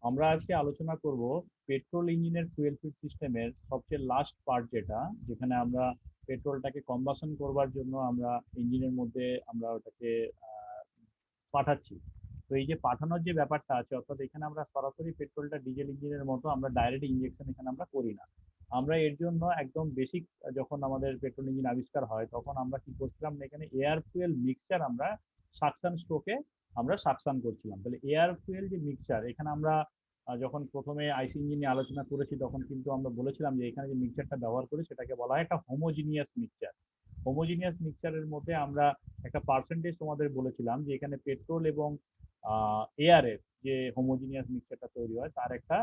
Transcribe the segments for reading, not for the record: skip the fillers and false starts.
আমরা আজকে আলোচনা করব পেট্রোল ইঞ্জিনের ফুয়েল ফিড সিস্টেমের সবচেয়ে লাস্ট পার্ট, যেখানে আমরা পেট্রোলটাকে কম্বাসন করবার জন্য আমরা ইঞ্জিনের মধ্যে আমরা ওটাকে আহ, পাঠাচ্ছি। তো এই যে পাঠানোর যে ব্যাপারটা আছে, অর্থাৎ এখানে আমরা সরাসরি পেট্রোলটা ডিজেল ইঞ্জিনের মতো আমরা ডাইরেক্ট ইঞ্জেকশন এখানে আমরা করি না। আমরা এর জন্য একদম বেসিক, যখন আমাদের পেট্রোল ইঞ্জিন আবিষ্কার হয় তখন আমরা কি করছিলাম না, এখানে এয়ার ফুয়েল মিক্সচার আমরা সাকশন স্ট্রোকে আমরা সাকশন করছিলাম। তাহলে এয়ার ফুয়েল যে মিক্সচার এখানে আমরা যখন প্রথমে আইসি ইঞ্জিন নিয়ে আলোচনা করেছি তখন কিন্তু আমরা বলেছিলাম যে এখানে যে মিক্সচারটা ব্যবহার করি সেটাকে বলা হয় একটা হোমোজিনিয়াস মিক্সচার। হোমোজিনিয়াস মিক্সচারের মধ্যে আমরা একটা পার্সেন্টেজ তোমাদের বলেছিলাম যে এখানে পেট্রোল এবং এয়ারের যে হোমোজিনিয়াস মিক্সচারটা তৈরি হয় তার একটা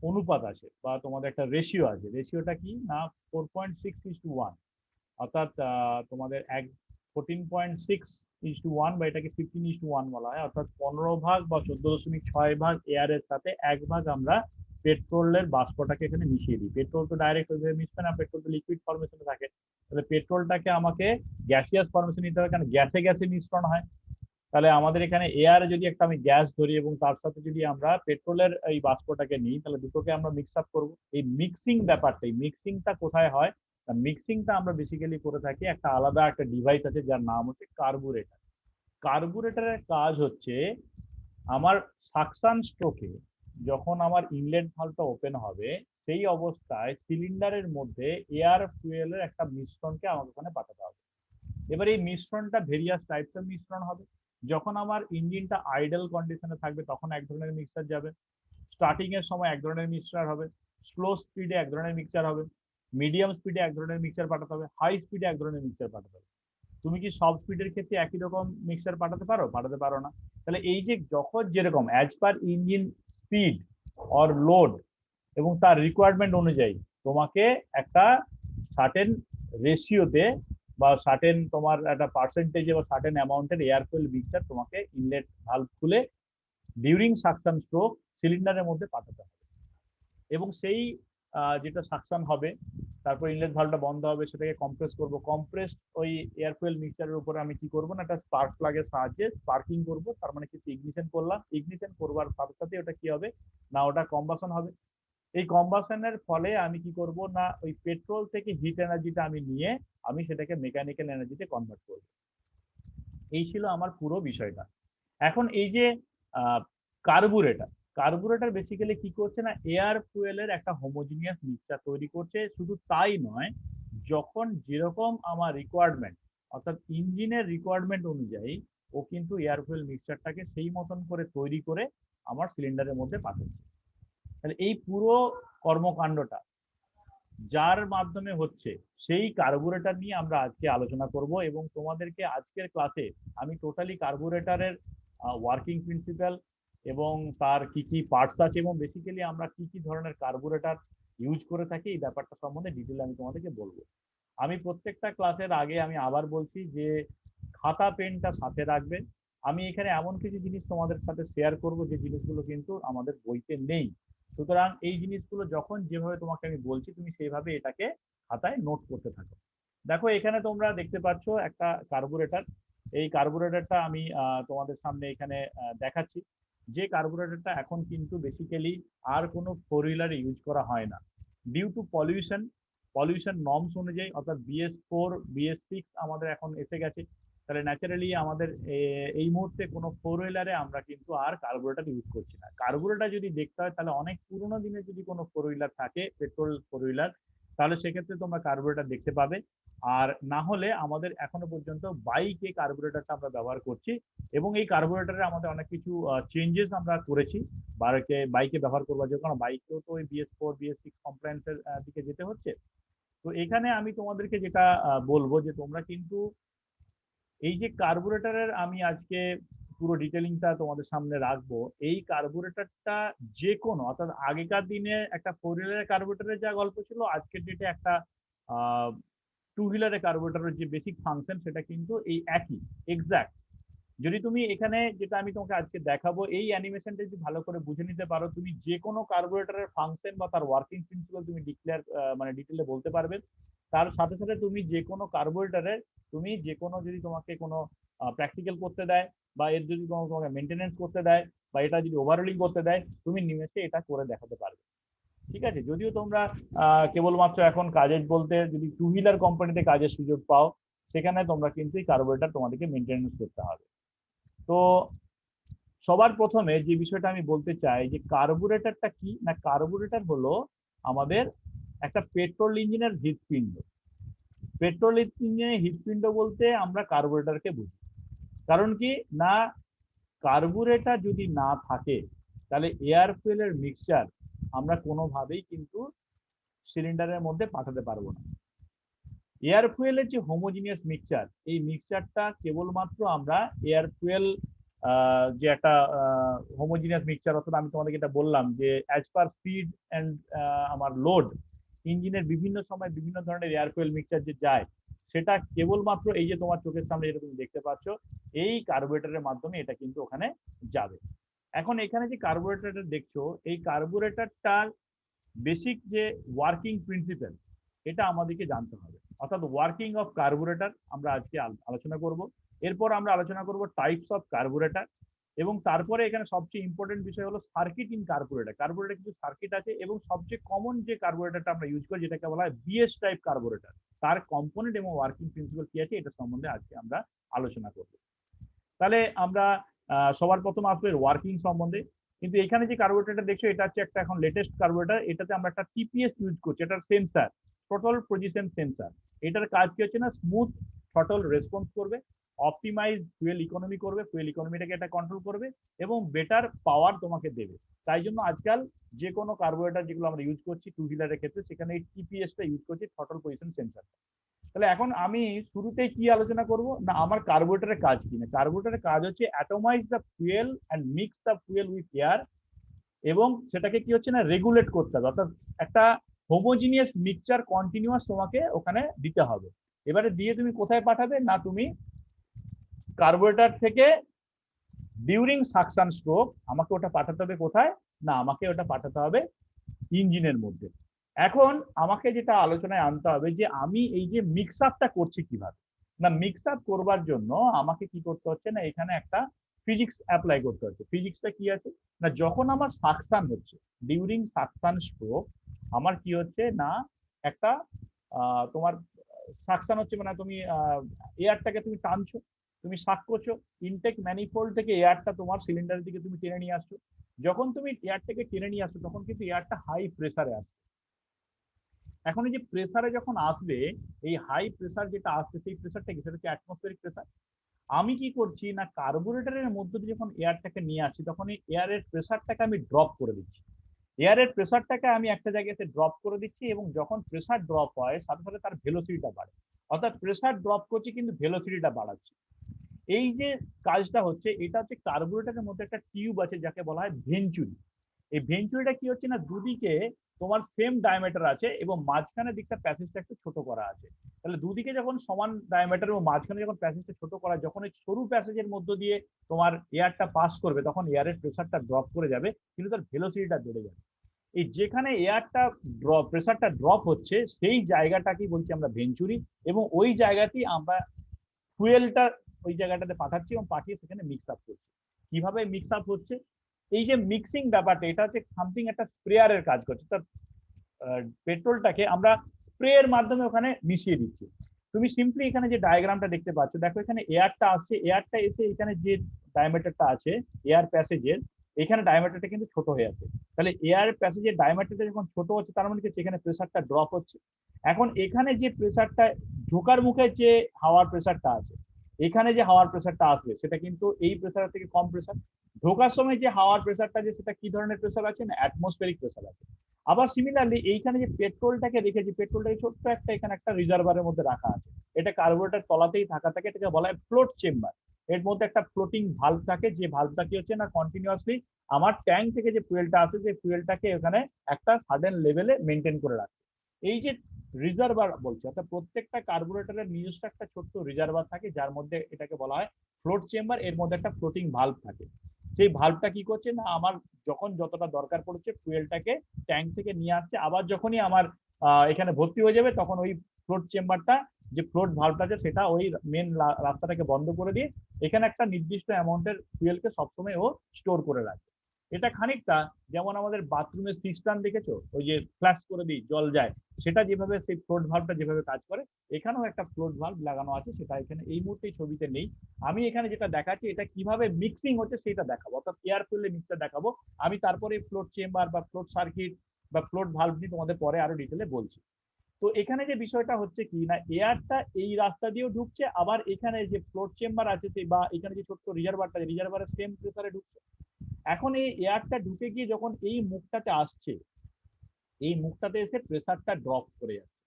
অনুপাত আছে বা তোমাদের একটা রেশিও আছে। রেশিওটা কি না, 4.6:1, অর্থাৎ তোমাদের 14.6:1 বা এটাকে 15:1 বলা হয়, অর্থাৎ 15 ভাগ বা 14.6 ভাগ এয়ারের সাথে 1 ভাগ আমরা পেট্রোলের বাষ্পটাকে এখানে মিশিয়ে দিই। পেট্রোল তো ডাইরেক্ট ওইভাবে মিশবে না, পেট্রোল তো লিকুইড ফরমেশনে থাকে। তাহলে পেট্রোলটাকে আমাকে গ্যাসিয়াস ফরমেশন নিতে হবে, কারণ গ্যাসে গ্যাসে মিশ্রণ হয়। তাহলে আমাদের এখানে এয়ার যদি একটা আমি গ্যাস ধরি এবং তার সাথে যদি আমরা পেট্রোলের এই বাষ্পটাকে নিই, তাহলে দুটোকে আমরা মিক্স আপ করবো। এই মিক্সিং ব্যাপারটা, এই মিক্সিংটা কোথায় হয়? মিক্সিংটা আমরা বেসিক্যালি করে থাকি একটা আলাদা একটা ডিভাইস আছে যার নাম হচ্ছে কার্বুরেটর। কার্বুরেটরের কাজ হচ্ছে আমার সাকশন স্ট্রোকে যখন আমার ইনলেট ভালভটা ওপেন হবে সেই অবস্থায় সিলিন্ডারের মধ্যে এয়ার ফুয়েলের একটা মিশ্রণকে আমাকে ওখানে পাঠাতে হবে। এবার এই মিশ্রণটা ভেরিয়াস টাইপসের মিশ্রণ হবে। যখন আমার ইঞ্জিনটা আইডল কন্ডিশনে থাকবে তখন এক ধরনের মিক্সচার যাবে, স্টার্টিং এর সময় এক ধরনের মিক্সচার হবে, স্লো স্পিডে এক ধরনের মিক্সচার হবে, মিডিয়াম স্পিডে এক ধরনের মিক্সচার পাঠাতে হবে, হাই স্পিডে এক ধরনের মিক্সচার পাঠাতে হবে। তুমি কি সব স্পিডের ক্ষেত্রে একই রকম মিক্সচার পাঠাতে পারো? পাঠাতে পারো না। তাহলে এই যে যখন যেরকম as per engine speed or load এবং তার রিকোয়ারমেন্ট অনুযায়ী তোমাকে একটা সার্টেন রেশিওতে বা সার্টেন তোমার একটা পার্সেন্টেজে বা সার্টেন অ্যামাউন্টের এয়ার ফুয়েল মিক্সচার তোমাকে ইনলেট ভালভ খুলে ডিউরিং সাকশন স্ট্রোক সিলিন্ডারের মধ্যে পাঠাতে হবে। এবং সেই যেটা সাকশন হবে, তারপর ইনলেট ভালভটা বন্ধ হবে, সেটাকে কম্প্রেস করব। কম্প্রেস ওই এয়ার ফুয়েল মিক্সচারের উপরে আমি কি করবো না, একটা স্পার্ক প্লাগের সাহায্যে স্পার্কিং করব। তার মানে কিছু ইগনিশন করলাম, ইগনিশন করবার সাথে সাথে ওটা কি হবে না, ওটা কম্বাসন হবে। এই কম্বাসনের ফলে আমি কি করব না, ওই পেট্রোল থেকে হিট এনার্জিটা আমি নিয়ে আমি সেটাকে মেকানিক্যাল এনার্জিতে কনভার্ট করব। এই ছিল আমার পুরো বিষয়টা। এখন এই যে কার্বুরেটর, কার্বুরেটর বেসিক্যালি কি করছে না, এয়ার ফুয়েলের একটা হোমোজিনিয়াস মিক্সচার তৈরি করছে। শুধু তাই নয়, যখন যেরকম আমার রিকোয়ারমেন্ট, অর্থাৎ ইঞ্জিনের রিকোয়ারমেন্ট অনুযায়ী ও কিন্তু এয়ার ফুয়েল মিক্সচারটাকে সেই মতন করে তৈরি করে আমার সিলিন্ডারের মধ্যে পাঠাচ্ছে। তাহলে এই পুরো কর্মকাণ্ডটা যার মাধ্যমে হচ্ছে সেই কার্বুরেটর নিয়ে আমরা আজকে আলোচনা করব। এবং তোমাদেরকে আজকের ক্লাসে আমি টোটালি কার্বুরেটরের ওয়ার্কিং প্রিন্সিপাল এবং তার কি কি পার্টস আছে এবং বেসিক্যালি আমরা কি কি ধরনের কার্বুরেটর ইউজ করে থাকি এই ব্যাপারটা সম্বন্ধে ডিটেল আমি তোমাদেরকে বলবো। আমি প্রত্যেকটা ক্লাসের আগে আমি আবার বলছি যে খাতা পেনটা সাথে রাখবে। আমি এখানে এমন কিছু জিনিস তোমাদের সাথে শেয়ার করব যে জিনিসগুলো কিন্তু আমাদের বইতে নেই। সুতরাং এই জিনিসগুলো যখন যেভাবে তোমাকে আমি বলছি তুমি সেইভাবে এটাকে খাতায় নোট করতে থাকো। দেখো এখানে তোমরা দেখতে পাচ্ছ একটা কার্বুরেটর। এই কার্বুরেটরটা আমি তোমাদের সামনে এখানে দেখাচ্ছি। যে কার্বুরেটরটা এখন কিন্তু বেসিক্যালি আর কোনো ফোর হুইলারে ইউজ করা হয় না due to pollution. Pollution norms অনুযায়ী, অর্থাৎ BS4 BS6 আমাদের এখন এসে গেছে। তাহলে ন্যাচারালি আমাদের এই মুহূর্তে কোনো ফোর হুইলারে আমরা কিন্তু আর কার্বুরেটর ইউজ করছি না। কার্বুরেটর যদি দেখতে হয় তাহলে অনেক পুরোনো দিনে যদি কোনো ফোর হুইলার থাকে, পেট্রোল ফোর হুইলার, তাহলে সেক্ষেত্রে তোমরা কার্বুরেটর দেখতে পাবে। আর না হলে আমাদের এখনো পর্যন্ত বাইকে কার্বুরেটরটা আমরা ব্যবহার করছি। এবং এই কার্বুরেটরে আমাদের অনেক কিছু চেঞ্জেস আমরা করেছি বাইকে বাইকে ব্যবহার করবার জন্য, কারণ বাইকেও তো ওই BS4 BS6 কমপ্লায়েন্সের দিকে যেতে হচ্ছে। তো এখানে আমি তোমাদেরকে যেটা বলবো যে তোমরা কিন্তু এই যে কার্বুরেটরের আমি আজকে পুরো ডিটেলিংটা তোমাদের সামনে রাখবো। এই কার্বুরেটরটা যে কোনো, অর্থাৎ আগেকার দিনে একটা ফোর হুইলারের কার্বুরেটরের যা গল্প ছিল, আজকের ডেটে একটা টু হুইলারের কার্বুরেটরের যে বেসিক ফাংশন সেটা কিন্তু এই একই, এক্সাক্ট। যদি তুমি এখানে যেটা আমি তোমাকে আজকে দেখাবো এই অ্যানিমেশনটা যদি ভালো করে বুঝে নিতে পারো, তুমি যে কোনো কার্বোরেটরের ফাংশন বা তার ওয়ার্কিং প্রিন্সিপাল তুমি ডিক্লেয়ার মানে ডিটেলে বলতে পারবে। তার সাথে সাথে তুমি যে কোনো কার্বোরেটরের, তুমি যে কোনো যদি তোমাকে কোনো প্র্যাকটিক্যাল করতে দেয়, বা এর যদি কোনো তোমাকে মেনটেনেন্স করতে দেয়, বা এটা যদি ওভারহোলিং করতে দেয়, তুমি নিমেষে এটা করে দেখাতে পারবে। ঠিক আছে, যদিও তোমরা কেবলমাত্র এখন কাজের বলতে যদি টু হুইলার কোম্পানিতে কাজের সুযোগ পাও, সেখানে তোমরা কিন্তু এই কার্বোরেটর তোমাদেরকে মেনটেনেন্স করতে হবে। তো সবার প্রথমে যে বিষয়টা আমি বলতে চাই যে কার্বোরেটরটা কি না, কার্বোরেটর হলো আমাদের একটা পেট্রোল ইঞ্জিনের হৃৎপিণ্ড। পেট্রোল ইঞ্জিনের হৃৎপিণ্ড বলতে আমরা কার্বোরেটরকে বুঝি। কারণ কি না, কার্বোরেটর যদি না থাকে তাহলে এয়ার ফুয়েলের মিক্সচার আমরা কোনোভাবেই কিন্তু সিলিন্ডারের মধ্যে পাঠাতে পারবো না। এয়ার ফুয়েলের যে হোমোজিনিয়াস মিক্সচার, এই মিক্সচারটা কেবলমাত্র আমরা এয়ার ফুয়েল যে একটা হোমোজিনিয়াস মিক্সচার, অর্থাৎ আমি তোমাদেরকে এটা বললাম যে অ্যাজ পার স্পিড অ্যান্ড আমার লোড, ইঞ্জিনের বিভিন্ন সময় বিভিন্ন ধরনের এয়ার ফুয়েল মিক্সচার যে যায়, সেটা কেবলমাত্র এই যে তোমার চোখের সামনে যেটা তুমি দেখতে পাচ্ছ, এই কার্বোরেটরের মাধ্যমে এটা কিন্তু ওখানে যাবে। এখন এখানে যে কার্বোরেটরটা দেখছো, এই কার্বোরেটরটার বেসিক যে ওয়ার্কিং প্রিন্সিপাল, এটা আমাদেরকে জানতে হবে। অর্থাৎ ওয়ার্কিং অফ কার্বোরেটর আমরা আজকে আলোচনা করব। এরপর আমরা আলোচনা করব টাইপস অফ কার্বোরেটর, এবং তারপরে এখানে সবচেয়ে ইম্পর্টেন্ট বিষয় হলো সার্কিট ইন কার্বোরেটর। কার্বোরেটর কিছু সার্কিট আছে, এবং সবচেয়ে কমন যে কার্বোরেটরটা আমরা ইউজ করি যেটাকে বলা হয় বিএস টাইপ কার্বোরেটর, তার কম্পোনেন্ট এবং ওয়ার্কিং প্রিন্সিপাল কি আছে এটা সম্বন্ধে আজকে আমরা আলোচনা করব। তাহলে আমরা সবার প্রথম আসবে ওয়ার্কিং সম্বন্ধে। কিন্তু এখানে যে কার্বোরেটরটা দেখছো, এটা হচ্ছে একটা এখন লেটেস্ট কার্বোরেটর। এটাতে আমরা একটা টিপিএস ইউজ করছি, এটার সেন্সার টোটাল পজিশন সেন্সার। এটার কাজ কি হচ্ছে না, স্মুথ টোটাল রেসপন্স করবে, অপটিমাইজ ফুয়েল ইকোনমি করবে, ফুয়েল ইকোনমিটাকে এটা কন্ট্রোল করবে, এবং বেটার পাওয়ার তোমাকে দেবে। তাই জন্য আজকাল যে কোনো কার্বোরেটর যেগুলো আমরা ইউজ করছি টু হুইলারের ক্ষেত্রে, সেখানে এই টিপিএসটা ইউজ করছি, টোটাল পজিশন সেন্সার। তাহলে এখন আমি শুরুতেই কি আলোচনা করব না, আমার কার্বোরেটরের কাজ কি না। কার্বোরেটরের কাজ হচ্ছে atomize the fuel and mix the fuel with air, এবং সেটাকে কি হচ্ছে না রেগুলেট করতে হবে। অর্থাৎ একটা হোমোজিনিয়াস মিক্সচার কন্টিনিউয়াস তোমাকে ওখানে দিতে হবে। এবারে দিয়ে তুমি কোথায় পাঠাবে না, তুমি কার্বোরেটর থেকে ডিউরিং সাকশন স্ট্রোক আমাকে ওটা পাঠাতে হবে কোথায় না, আমাকে ওটা পাঠাতে হবে ইঞ্জিনের মধ্যে। এখন আমাকে যেটা আলোচনায় আনতে হবে যে আমি এই যে মিক্স আপটা করছি কিভাবে না, মিক্স আপ করবার জন্য আমাকে কি করতে হচ্ছে না, এখানে একটা ফিজিক্স অ্যাপ্লাই করতে হচ্ছে। ফিজিক্সটা কি আছে না, যখন আমার সাকশন হচ্ছে ডিউরিং সাকশন স্ট্রোক, আমার কি হচ্ছে না একটা তোমার সাকশন হচ্ছে মানে তুমি এয়ারটাকে তুমি টানছো, তুমি শাক করছো, ইনটেক ম্যানিফোল্ড থেকে এয়ারটা তোমার সিলিন্ডারের দিকে তুমি টেনে নিয়ে আসছো। যখন তুমি এয়ারটাকে টেনে নিয়ে আসছো তখন কিন্তু এয়ারটা হাই প্রেসারে আসছে। এখন এই যে প্রেসারে যখন আসবে, এই হাই প্রেসার যেটা আসছে সেই প্রেসারটা কি, সেটা হচ্ছে অ্যাটমসফিয়ারিক প্রেসার। আমি কি করছি না, কার্বোরেটরের মধ্যে দিয়ে যখন এয়ারটাকে নিয়ে আসছি, তখন এই এয়ারের প্রেসারটাকে আমি ড্রপ করে দিচ্ছি। এয়ারের প্রেসারটাকে আমি একটা জায়গাতে ড্রপ করে দিচ্ছি, এবং যখন প্রেসার ড্রপ হয় সাথে সাথে তার ভেলোসিটিটা বাড়ে। অর্থাৎ প্রেসার ড্রপ করছি কিন্তু ভেলোসিটিটা বাড়াচ্ছি। এই যে কাজটা হচ্ছে, এটা হচ্ছে কার্বোরেটরের মধ্যে একটা টিউব আছে যাকে বলা হয় ভেঞ্চুরি। এই ভেঞ্চুরিটা কি হচ্ছে না, দুদিকে তোমার সেম ডায়ামিটার আছে, এবং মাঝখানের দিকটা প্যাসেজটা একটু ছোট করা আছে। তাহলে দুদিকে যখন সমান ডায়ামিটার এবং মাঝখানে যখন প্যাসেজটা ছোট করা, যখন এই সরু প্যাসেজের মধ্য দিয়ে তোমার এয়ারটা পাস করবে, তখন এয়ারের প্রেসারটা ড্রপ করে যাবে, কিন্তু তার ভেলোসিটিটা বেড়ে যাবে। এই যেখানে এয়ারটা ড্রপ, প্রেসারটা ড্রপ হচ্ছে, সেই জায়গাটাকেই বলছি আমরা ভেঞ্চুরি, এবং ওই জায়গাতেই আমরা ফুয়েলটা ওই জায়গাটাতে পাঠাচ্ছি, এবং পাঠিয়ে সেখানে মিক্স আপ করছি। কিভাবে মিক্স আপ হচ্ছে, এই যে মিক্সিং ব্যাপারটা, এটা হচ্ছে সামথিং একটা স্প্রেয়ারের কাজ করছে। তার পেট্রোলটাকে আমরা স্প্রের মাধ্যমে ওখানে মিশিয়ে দিচ্ছি। তুমি সিম্পলি এখানে যে ডায়াগ্রামটা দেখতে পাচ্ছ, দেখো এখানে এয়ারটা আসছে, এয়ারটা এসে এখানে যে ডায়ামিটারটা আছে এয়ার প্যাসেজের, এখানে ডায়ামিটারটা কিন্তু ছোট হয়ে আছে। তাহলে এয়ার প্যাসেজের ডায়ামিটারটা যখন ছোট হচ্ছে, তার মানে কি এখানে প্রেসারটা ড্রপ হচ্ছে। এখন এখানে যে প্রেসারটা ঢোকার মুখে যে হাওয়ার প্রেসারটা আছে, এখানে যে হাওয়ার প্রেসারটা আসবে সেটা কিন্তু এই প্রেসার থেকে কম প্রেসার। ঢোকার সময় যে হাওয়ার প্রেসারটা আছে সেটা কি ধরনের প্রেসার আছে না, অ্যাটমসফেরিক প্রেসার আছে। আবার সিমিলারলি এইখানে যে পেট্রোলটাকে রেখেছি, পেট্রোলটাকে ছোট্ট একটা এখানে একটা রিজার্ভারের মধ্যে রাখা আছে। এটা কার্বোরেটর তলাতেই থাকা থাকে, এটাকে বলা হয় ফ্লোট চেম্বার। এর মধ্যে একটা ফ্লোটিং ভালভ থাকে, যে ভালভটা কি হচ্ছে না কন্টিনিউয়াসলি আমার ট্যাঙ্ক থেকে যে ফুয়েলটা আসে, যে ফুয়েলটাকে এখানে একটা সার্টেন লেভেলে মেনটেন করে রাখে। এই যে রিজার্ভার বলছে, অর্থাৎ প্রত্যেকটা কার্বোরেটরের নিজস্ব একটা ছোট্ট রিজার্ভার থাকে, যার মধ্যে এটাকে বলা হয় ফ্লোট চেম্বার। এর মধ্যে একটা ফ্লোটিং ভালভ থাকে। সেই ভালভটা কি করছে না, আমার যখন যতটা দরকার পড়ছে ফুয়েলটাকে ট্যাঙ্ক থেকে নিয়ে আসছে, আবার যখনই আমার এখানে ভর্তি হয়ে যাবে, তখন ওই ফ্লোট চেম্বারটা যে ফ্লোট ভালভটা আছে সেটা ওই মেন রাস্তাটাকে বন্ধ করে দিয়ে এখানে একটা নির্দিষ্ট অ্যামাউন্টের ফুয়েলকে সবসময় ও স্টোর করে রাখে। এটা খানিকটা যেমন আমাদের বাথরুমের সিস্টেম দেখেছো, ওই যে ফ্ল্যাশ করে দিই জল যায়, সেটা যেভাবে সেই ফ্লোট ভালভটা যেভাবে কাজ করে, এখানেও একটা ফ্লোট ভালভ লাগানো আছে, সেটা এখানে এই মুহূর্তে ছবিতে নেই। আমি এখানে যেটা দেখাচ্ছি এটা কিভাবে মিক্সিং হচ্ছে সেটা দেখাবো, অর্থাৎ এয়ার ফুয়েলের মিক্সচার দেখাবো। আমি তারপরে ফ্লোট চেম্বার বা ফ্লোট সার্কিট বা ফ্লোট ভালভ নিয়ে তোমাদের পরে আরো ডিটেলে বলছি। তো এখানে যে বিষয়টা হচ্ছে কি না, এয়ারটা এই রাস্তা দিয়েও ঢুকছে, আবার এখানে যে ফ্লোট চেম্বার আছে বা এখানে যে ছোট্ট রিজার্ভারটা, রিজার্ভারের সেম প্রেসারে ঢুকছে। এখন এই এয়ারটা ঢুকে গিয়ে যখন এই মুখটাতে আসছে, এই মুখটাতে এসে প্রেসারটা ড্রপ করে যাচ্ছে।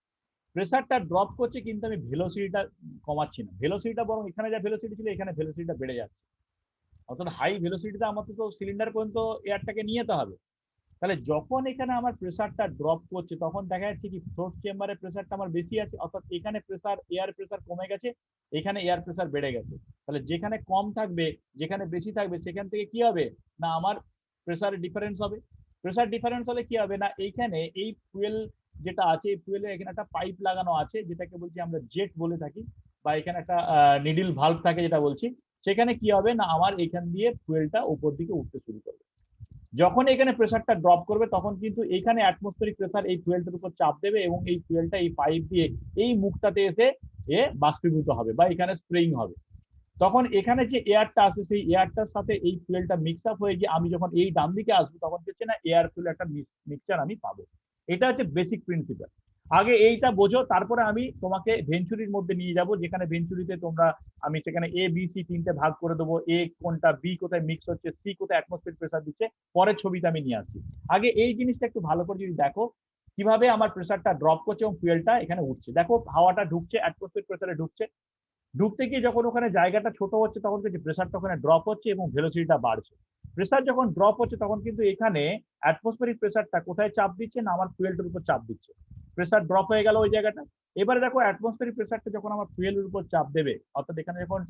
প্রেসারটা ড্রপ করছে কিন্তু আমি ভেলোসিটিটা কমাচ্ছি না, ভেলোসিটিটা বরং এখানে যা ভেলোসিটি ছিল এখানে ভেলোসিটিটা বেড়ে যাচ্ছে। অর্থাৎ হাই ভেলোসিটিতে আমাকে তো সিলিন্ডার পর্যন্ত এয়ারটাকে নিয়ে যেতে হবে। তাহলে যখন এখানে আমার প্রেসারটা ড্রপ করছে তখন দেখা যাচ্ছে কি ফ্লোট চেম্বারের প্রেসারটা আমার বেশি আছে, অর্থাৎ এখানে প্রেসার এয়ার প্রেসার কমে গেছে, এখানে এয়ার প্রেসার বেড়ে গেছে। তাহলে যেখানে কম থাকবে যেখানে বেশি থাকবে সেখান থেকে কি হবে না আমার প্রেসার ডিফারেন্স হবে। প্রেসার ডিফারেন্স হলে কি হবে না এইখানে এই ফুয়েল যেটা আছে এই ফুয়েলের এখানে একটা পাইপ লাগানো আছে যেটাকে বলছি আমরা জেট বলে থাকি, বা এখানে একটা নিডিল ভালভ থাকে যেটা বলছি। সেখানে কি হবে না আমার এখান দিয়ে ফুয়েলটা উপর দিকে উঠতে শুরু করবে। যখন এখানে প্রেসারটা ড্রপ করবে তখন কিন্তু এখানে অ্যাটমসফেরিক প্রেসার এই ফুয়েলটার উপর চাপ দেবে এবং এই ফুয়েলটা এই পাইপ দিয়ে এই মুখটাতে এসে বাষ্পীভূত হবে বা এখানে স্প্রেইং হবে। তখন এখানে যে এয়ারটা আছে সেই এয়ারটার সাথে এই ফুয়েলটা মিক্স আপ হয়ে গিয়ে আমি যখন এই ডান দিকে আসবো তখন হচ্ছে না এয়ার ফুয়েল একটা মিক্সচার আমি পাবো। এটা হচ্ছে বেসিক প্রিন্সিপাল। আগে এইটা বোঝো, তারপরে আমি তোমাকে ভেঞ্চুরির মধ্যে নিয়ে যাব, যেখানে ভেঞ্চুরিতে তোমরা আমি সেখানে এ বি সি তিনটে ভাগ করে দেবো, এ কোনটা, বি কোথায় মিক্স হচ্ছে, সি কোথায় অ্যাটমসফিয়ার প্রেসার দিচ্ছে, পরের ছবিতে আমি নিয়ে আসছি। আগে এই জিনিসটা একটু ভালো করে যদি দেখো কিভাবে আমার প্রেসারটা ড্রপ করছে এবং ফুয়েলটা এখানে উঠছে। দেখো হাওয়াটা ঢুকছে অ্যাটমসফিয়ার প্রেসারে ঢুকছে, ঢুকতে গিয়ে যখন ওখানে জায়গাটা ছোট হচ্ছে তখন কিন্তু প্রেসারটা ওখানে ড্রপ হচ্ছে এবং ভেলোসিটিটা বাড়ছে। প্রেসার যখন ড্রপ হচ্ছে তখন কিন্তু এখানে অ্যাটমসফেরিক প্রেসারটা কোথায় চাপ দিচ্ছে না আমার ফুয়েলটার উপর চাপ দিচ্ছে। প্রেসার ড্রপ হয়ে গেল ওই জায়গাটা। এবারে দেখো অ্যাটমসফেরিক প্রেসারটা যখন আমার ফুয়েলের উপর চাপ দেবে, অর্থাৎ এখানে যখন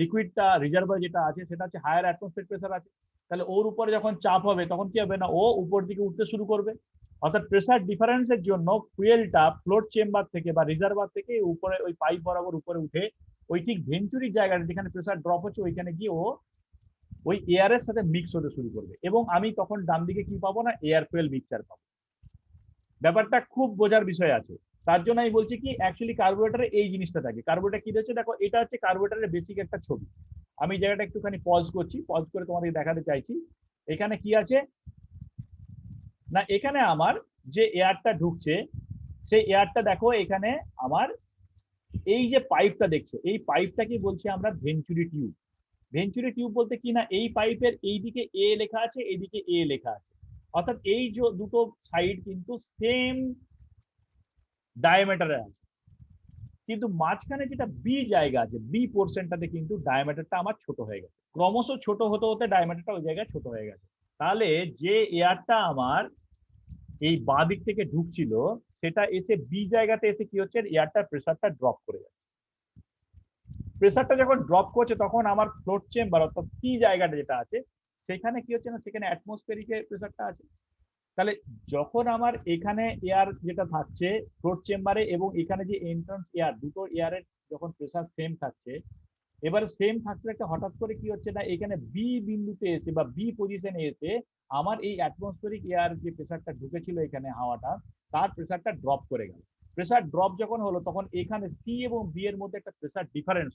লিকুইডটা রিজার্ভার যেটা আছে সেটা হচ্ছে হায়ার অ্যাটমসফেরিক প্রেসার আছে, তাহলে ওর উপরে যখন চাপ হবে তখন কি হবে না ও উপর দিকে উঠতে শুরু করবে। অর্থাৎ প্রেসার ডিফারেন্সের জন্য ফুয়েলটা ফ্লোট চেম্বার থেকে বা রিজার্ভার থেকে উপরে ওই পাইপ বরাবর উপরে উঠে ওই ঠিক ভেঞ্চুরির জায়গাটা যেখানে প্রেসার ড্রপ হচ্ছে ওইখানে গিয়ে ও ওই এয়ারের সাথে মিক্স হতে শুরু করবে এবং আমি তখন ডান দিকে কি পাবো না এয়ার ফুয়েল মিক্সচার পাবো। ব্যাপারটা খুব বোঝার বিষয় আছে। তার জন্য আমি বলছি কি অ্যাকচুয়ালি কার্বোরেটরে এই জিনিসটা থাকে। কার্বোরেটর কি রয়েছে দেখো, এটা হচ্ছে কার্বোরেটরের বেসিক একটা ছবি। আমি জায়গাটা একটুখানি পজ করছি, পজ করে তোমাদের দেখাতে চাইছি। এখানে কি আছে না এখানে আমার যে এয়ারটা ঢুকছে সেই এয়ারটা দেখো এখানে আমার এই যে পাইপটা দেখছো এই পাইপটাকে বলছি আমরা ভেঞ্চুরি টিউব। ভেঞ্চুরি টিউব বলতে কি না এই পাইপের এইদিকে এ লেখা আছে এইদিকে এ লেখা আছে, অর্থাৎ এই যে দুটো সাইড কিন্তু সেম ডায়ামিটারে আছে, কিন্তু মাঝখানে যেটা বি জায়গা আছে বি পোর্শনটাতে কিন্তু ডায়ামিটারটা আমার ছোট হয়ে গেছে, ক্রমশ ছোট হতে হতে ডায়ামিটারটা ওই জায়গায় ছোট হয়ে গেছে। তাহলে যে এয়ারটা আমার এই বাঁ দিক থেকে ঢুকছিল সেটা এসে বি জায়গাতে এসে কি হচ্ছে এয়ারটার প্রেসারটা ড্রপ করে যাচ্ছে। প্রেসারটা যখন ড্রপ করছে তখন আমার ফ্লোট চেম্বার অর্থাৎ সি জায়গাটা যেটা আছে সেখানে কি হচ্ছে না সেখানে অ্যাটমসফেরিক প্রেসারটা আছে। তাহলে যখন আমার এখানে এয়ার যেটা থাকছে ফ্লোট চেম্বারে এবং এখানে যে এন্ট্রান্স এয়ার দুটো এয়ারের যখন প্রেসার সেম থাকছে, এবারে সেম থাকতে একটা হঠাৎ করে কি হচ্ছে না এখানে বি বিন্দুতে এসে বা বি পজিশনে এসে আমার এই অ্যাটমসফেরিক এয়ার যে প্রেসারটা ঢুকেছিল এখানে হাওয়াটা তার প্রেসারটা ড্রপ করে গেল। প্রেসার ড্রপ যখন হলো তখন এখানে সি এবং বি এর মধ্যে একটা প্রেসার ডিফারেন্স।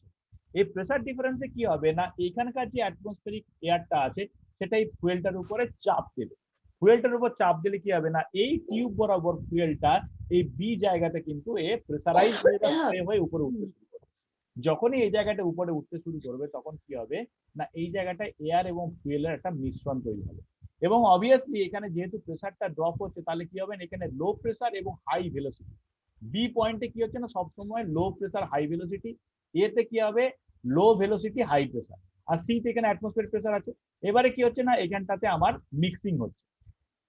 এই প্রেসার ডিফারেন্সে কি হবে না এখানকার যে অ্যাটমসফেরিক এয়ারটা আছে সেটাই ফুয়েলটার উপরে চাপ দেবে। ফুয়েলটার উপর চাপ দিলে কি হবে না এই টিউব বরাবর ফুয়েলটা এই বি জায়গাতে কিন্তু প্রেসারাইজ হয়ে বা স্প্রে হয়ে উপরে উঠতে শুরু করবে। যখনই এই জায়গাটা উপরে উঠতে শুরু করবে তখন কি হবে না এই জায়গাটায় এয়ার এবং ফুয়েলের একটা মিশ্রণ তৈরি হবে এবং অবভিয়াসলি এখানে যেহেতু প্রেসারটা ড্রপ হচ্ছে তাহলে কি হবে এখানে লো প্রেসার এবং হাই ভেলোসিটি। বি পয়েন্টে কি হচ্ছে না সবসময় লো প্রেসার হাই ভেলোসিটি, এতে কি হবে লো ভেলোসিটি হাই প্রেসার, আর সিতে এখানে অ্যাটমসফিয়ার প্রেসার আছে। এবারে কি হচ্ছে না এখানটাতে আমার মিক্সিং হচ্ছে।